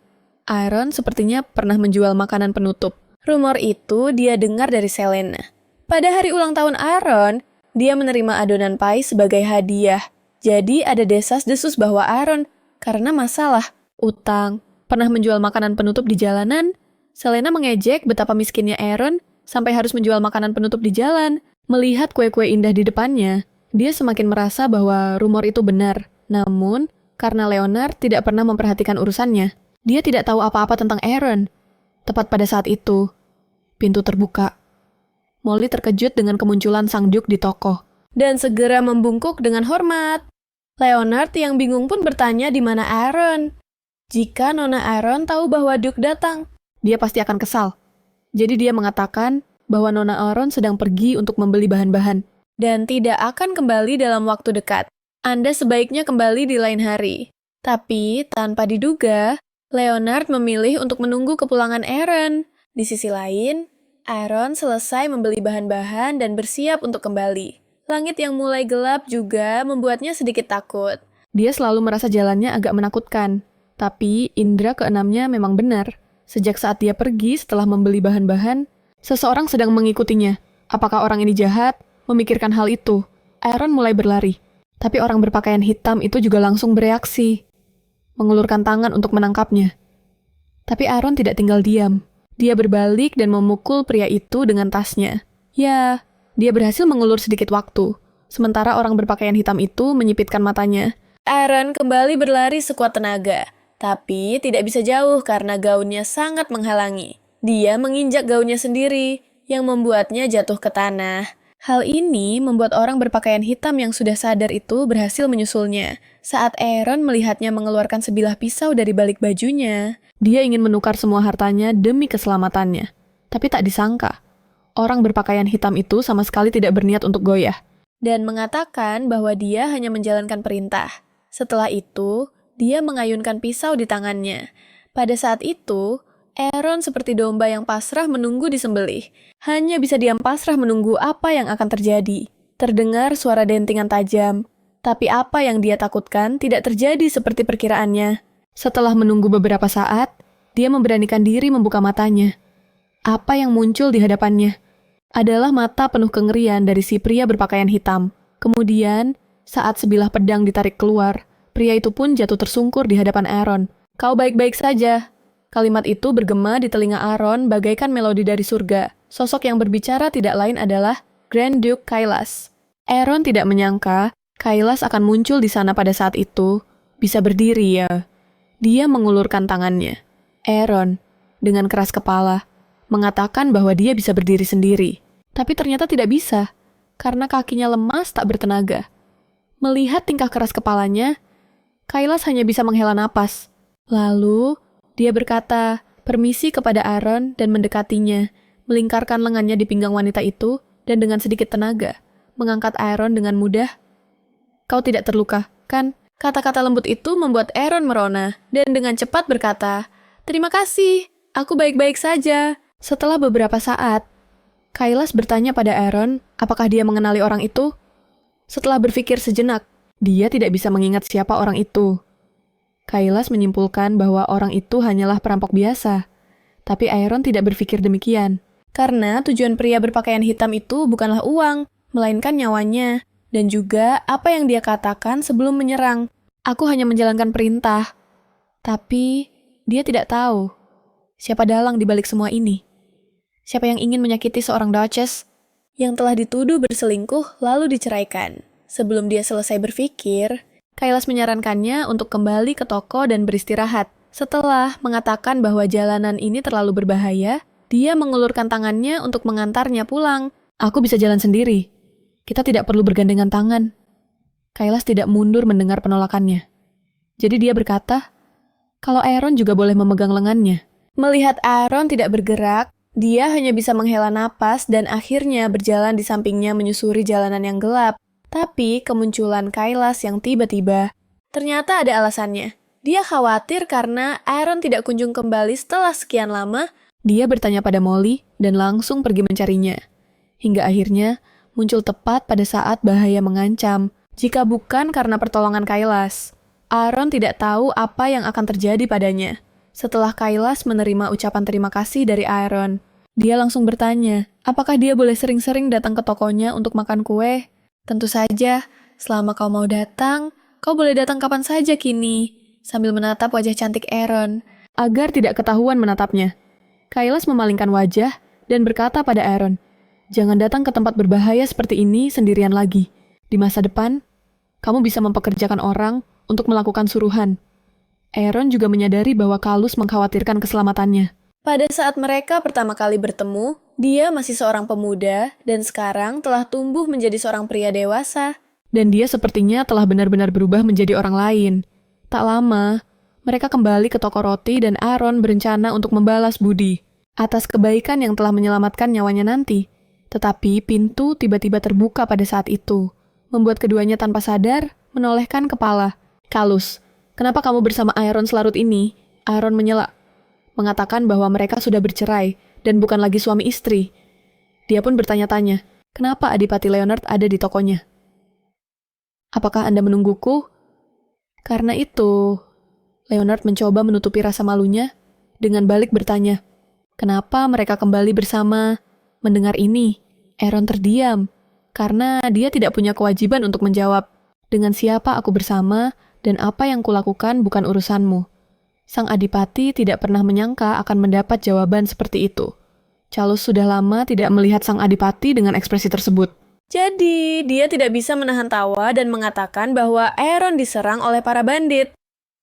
Aaron sepertinya pernah menjual makanan penutup. Rumor itu dia dengar dari Selena. Pada hari ulang tahun Aaron, dia menerima adonan pie sebagai hadiah. Jadi ada desas-desus bahwa Aaron, karena masalah utang, pernah menjual makanan penutup di jalanan. Selena mengejek betapa miskinnya Aaron sampai harus menjual makanan penutup di jalan. Melihat kue-kue indah di depannya, dia semakin merasa bahwa rumor itu benar. Namun, karena Leonard tidak pernah memperhatikan urusannya, dia tidak tahu apa-apa tentang Aaron. Tepat pada saat itu, pintu terbuka. Molly terkejut dengan kemunculan sang Duke di toko, dan segera membungkuk dengan hormat. Leonard yang bingung pun bertanya di mana Aaron. Jika Nona Aaron tahu bahwa Duke datang, dia pasti akan kesal. Jadi dia mengatakan bahwa Nona Aaron sedang pergi untuk membeli bahan-bahan, dan tidak akan kembali dalam waktu dekat. Anda sebaiknya kembali di lain hari. Tapi, tanpa diduga, Leonard memilih untuk menunggu kepulangan Aaron. Di sisi lain, Aaron selesai membeli bahan-bahan dan bersiap untuk kembali. Langit yang mulai gelap juga membuatnya sedikit takut. Dia selalu merasa jalannya agak menakutkan. Tapi, indera keenamnya memang benar. Sejak saat dia pergi setelah membeli bahan-bahan, seseorang sedang mengikutinya. Apakah orang ini jahat? Memikirkan hal itu, Aaron mulai berlari. Tapi orang berpakaian hitam itu juga langsung bereaksi, mengulurkan tangan untuk menangkapnya. Tapi Aaron tidak tinggal diam. Dia berbalik dan memukul pria itu dengan tasnya. Ya, dia berhasil mengulur sedikit waktu. Sementara orang berpakaian hitam itu menyipitkan matanya. Aaron kembali berlari sekuat tenaga. Tapi tidak bisa jauh karena gaunnya sangat menghalangi. Dia menginjak gaunnya sendiri, yang membuatnya jatuh ke tanah. Hal ini membuat orang berpakaian hitam yang sudah sadar itu berhasil menyusulnya. Saat Aaron melihatnya mengeluarkan sebilah pisau dari balik bajunya, dia ingin menukar semua hartanya demi keselamatannya. Tapi tak disangka, orang berpakaian hitam itu sama sekali tidak berniat untuk goyah, dan mengatakan bahwa dia hanya menjalankan perintah. Setelah itu, dia mengayunkan pisau di tangannya. Pada saat itu, Aaron seperti domba yang pasrah menunggu disembelih. Hanya bisa diam pasrah menunggu apa yang akan terjadi. Terdengar suara dentingan tajam. Tapi apa yang dia takutkan tidak terjadi seperti perkiraannya. Setelah menunggu beberapa saat, dia memberanikan diri membuka matanya. Apa yang muncul di hadapannya adalah mata penuh kengerian dari si pria berpakaian hitam. Kemudian, saat sebilah pedang ditarik keluar, pria itu pun jatuh tersungkur di hadapan Aaron. "Kau baik-baik saja," Kalimat itu bergema di telinga Aaron bagaikan melodi dari surga. Sosok yang berbicara tidak lain adalah Grand Duke Kailas. Aaron tidak menyangka Kailas akan muncul di sana pada saat itu. Bisa berdiri ya. Dia mengulurkan tangannya. Aaron, dengan keras kepala, mengatakan bahwa dia bisa berdiri sendiri. Tapi ternyata tidak bisa, karena kakinya lemas tak bertenaga. Melihat tingkah keras kepalanya, Kailas hanya bisa menghela napas. Lalu, dia berkata, permisi kepada Aaron dan mendekatinya, melingkarkan lengannya di pinggang wanita itu, dan dengan sedikit tenaga, mengangkat Aaron dengan mudah. Kau tidak terluka, kan? Kata-kata lembut itu membuat Aaron merona, dan dengan cepat berkata, terima kasih, aku baik-baik saja. Setelah beberapa saat, Kailas bertanya pada Aaron, apakah dia mengenali orang itu? Setelah berpikir sejenak, dia tidak bisa mengingat siapa orang itu. Kailas menyimpulkan bahwa orang itu hanyalah perampok biasa. Tapi Aaron tidak berpikir demikian. Karena tujuan pria berpakaian hitam itu bukanlah uang, melainkan nyawanya. Dan juga apa yang dia katakan sebelum menyerang. Aku hanya menjalankan perintah. Tapi dia tidak tahu siapa dalang di balik semua ini. Siapa yang ingin menyakiti seorang Duchess yang telah dituduh berselingkuh lalu diceraikan. Sebelum dia selesai berpikir, Kailas menyarankannya untuk kembali ke toko dan beristirahat. Setelah mengatakan bahwa jalanan ini terlalu berbahaya, dia mengulurkan tangannya untuk mengantarnya pulang. Aku bisa jalan sendiri. Kita tidak perlu bergandengan tangan. Kailas tidak mundur mendengar penolakannya. Jadi dia berkata, kalau Aaron juga boleh memegang lengannya. Melihat Aaron tidak bergerak, dia hanya bisa menghela napas dan akhirnya berjalan di sampingnya menyusuri jalanan yang gelap. Tapi kemunculan Kailas yang tiba-tiba, ternyata ada alasannya. Dia khawatir karena Aaron tidak kunjung kembali setelah sekian lama. Dia bertanya pada Molly dan langsung pergi mencarinya. Hingga akhirnya muncul tepat pada saat bahaya mengancam. Jika bukan karena pertolongan Kailas, Aaron tidak tahu apa yang akan terjadi padanya. Setelah Kailas menerima ucapan terima kasih dari Aaron, dia langsung bertanya, apakah dia boleh sering-sering datang ke tokonya untuk makan kue? Tentu saja, selama kau mau datang, kau boleh datang kapan saja kini, sambil menatap wajah cantik Aaron, agar tidak ketahuan menatapnya. Kailas memalingkan wajah dan berkata pada Aaron, jangan datang ke tempat berbahaya seperti ini sendirian lagi. Di masa depan, kamu bisa mempekerjakan orang untuk melakukan suruhan. Aaron juga menyadari bahwa Kalus mengkhawatirkan keselamatannya. Pada saat mereka pertama kali bertemu, dia masih seorang pemuda dan sekarang telah tumbuh menjadi seorang pria dewasa. Dan dia sepertinya telah benar-benar berubah menjadi orang lain. Tak lama, mereka kembali ke toko roti dan Aaron berencana untuk membalas budi atas kebaikan yang telah menyelamatkan nyawanya nanti. Tetapi pintu tiba-tiba terbuka pada saat itu, membuat keduanya tanpa sadar menolehkan kepala. Kalus, kenapa kamu bersama Aaron selarut ini? Aaron menyela, mengatakan bahwa mereka sudah bercerai dan bukan lagi suami istri. Dia pun bertanya-tanya, kenapa Adipati Leonard ada di tokonya? Apakah Anda menungguku? Karena itu, Leonard mencoba menutupi rasa malunya dengan balik bertanya, kenapa mereka kembali bersama? Mendengar ini, Aaron terdiam, karena dia tidak punya kewajiban untuk menjawab, dengan siapa aku bersama dan apa yang kulakukan bukan urusanmu. Sang Adipati tidak pernah menyangka akan mendapat jawaban seperti itu. Kalus sudah lama tidak melihat Sang Adipati dengan ekspresi tersebut. Jadi, dia tidak bisa menahan tawa dan mengatakan bahwa Aaron diserang oleh para bandit.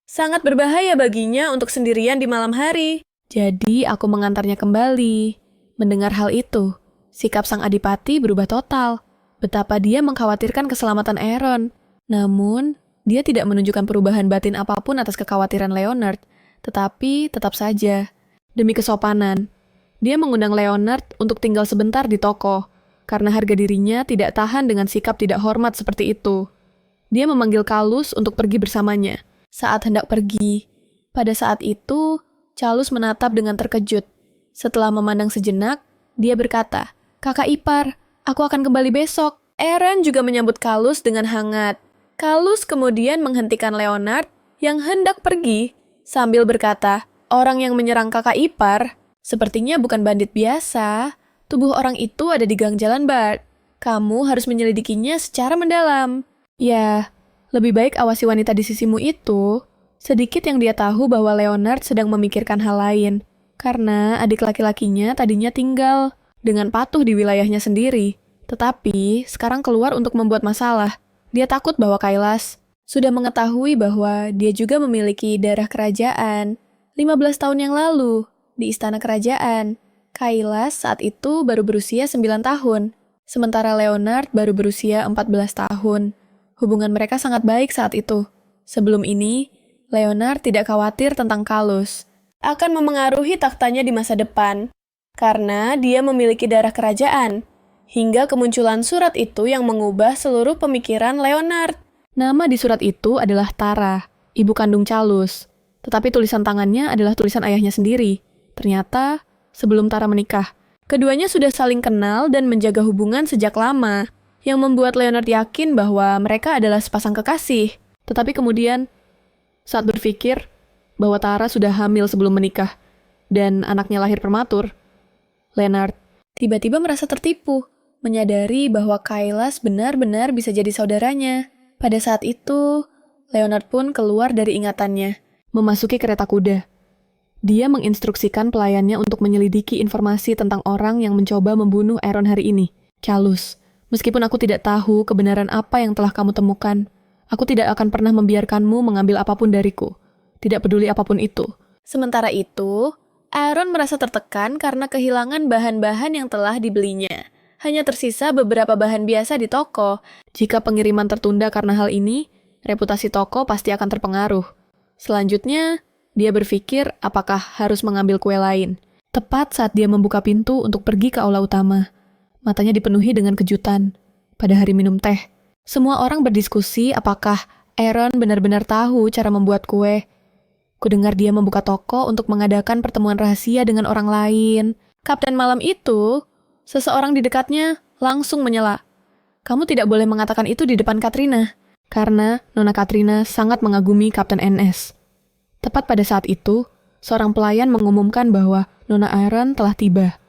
Sangat berbahaya baginya untuk sendirian di malam hari. Jadi, aku mengantarnya kembali. Mendengar hal itu, sikap Sang Adipati berubah total. Betapa dia mengkhawatirkan keselamatan Aaron. Namun, dia tidak menunjukkan perubahan batin apapun atas kekhawatiran Leonard. Tetapi tetap saja, demi kesopanan, dia mengundang Leonard untuk tinggal sebentar di toko, karena harga dirinya tidak tahan dengan sikap tidak hormat seperti itu. Dia memanggil Kalus untuk pergi bersamanya. Saat hendak pergi, pada saat itu, Kalus menatap dengan terkejut. Setelah memandang sejenak, dia berkata, kakak ipar, aku akan kembali besok. Aaron juga menyambut Kalus dengan hangat. Kalus kemudian menghentikan Leonard yang hendak pergi, sambil berkata, orang yang menyerang kakak ipar sepertinya bukan bandit biasa. Tubuh orang itu ada di gang Jalan Bart. Kamu harus menyelidikinya secara mendalam. Ya, lebih baik awasi wanita di sisimu itu. Sedikit yang dia tahu bahwa Leonard sedang memikirkan hal lain, karena adik laki-lakinya tadinya tinggal dengan patuh di wilayahnya sendiri. Tetapi sekarang keluar untuk membuat masalah. Dia takut bahwa Kailas sudah mengetahui bahwa dia juga memiliki darah kerajaan. 15 tahun yang lalu, di istana kerajaan, Kailas saat itu baru berusia 9 tahun, sementara Leonard baru berusia 14 tahun. Hubungan mereka sangat baik saat itu. Sebelum ini, Leonard tidak khawatir tentang Kalus akan memengaruhi taktanya di masa depan, karena dia memiliki darah kerajaan, hingga kemunculan surat itu yang mengubah seluruh pemikiran Leonard. Nama di surat itu adalah Tara, ibu kandung Calus, tetapi tulisan tangannya adalah tulisan ayahnya sendiri. Ternyata, sebelum Tara menikah, keduanya sudah saling kenal dan menjaga hubungan sejak lama, yang membuat Leonard yakin bahwa mereka adalah sepasang kekasih. Tetapi kemudian, saat berpikir bahwa Tara sudah hamil sebelum menikah dan anaknya lahir prematur, Leonard tiba-tiba merasa tertipu, menyadari bahwa Kailas benar-benar bisa jadi saudaranya. Pada saat itu, Leonard pun keluar dari ingatannya, memasuki kereta kuda. Dia menginstruksikan pelayannya untuk menyelidiki informasi tentang orang yang mencoba membunuh Aaron hari ini, Calus. Meskipun aku tidak tahu kebenaran apa yang telah kamu temukan, aku tidak akan pernah membiarkanmu mengambil apapun dariku. Tidak peduli apapun itu. Sementara itu, Aaron merasa tertekan karena kehilangan bahan-bahan yang telah dibelinya. Hanya tersisa beberapa bahan biasa di toko. Jika pengiriman tertunda karena hal ini, reputasi toko pasti akan terpengaruh. Selanjutnya, dia berpikir apakah harus mengambil kue lain. Tepat saat dia membuka pintu untuk pergi ke aula utama, matanya dipenuhi dengan kejutan. Pada hari minum teh, semua orang berdiskusi apakah Aaron benar-benar tahu cara membuat kue. Kudengar dia membuka toko untuk mengadakan pertemuan rahasia dengan orang lain. Kapten malam itu, seseorang di dekatnya langsung menyela. Kamu tidak boleh mengatakan itu di depan Katrina, karena Nona Katrina sangat mengagumi Kapten NS. Tepat pada saat itu, seorang pelayan mengumumkan bahwa Nona Aaron telah tiba.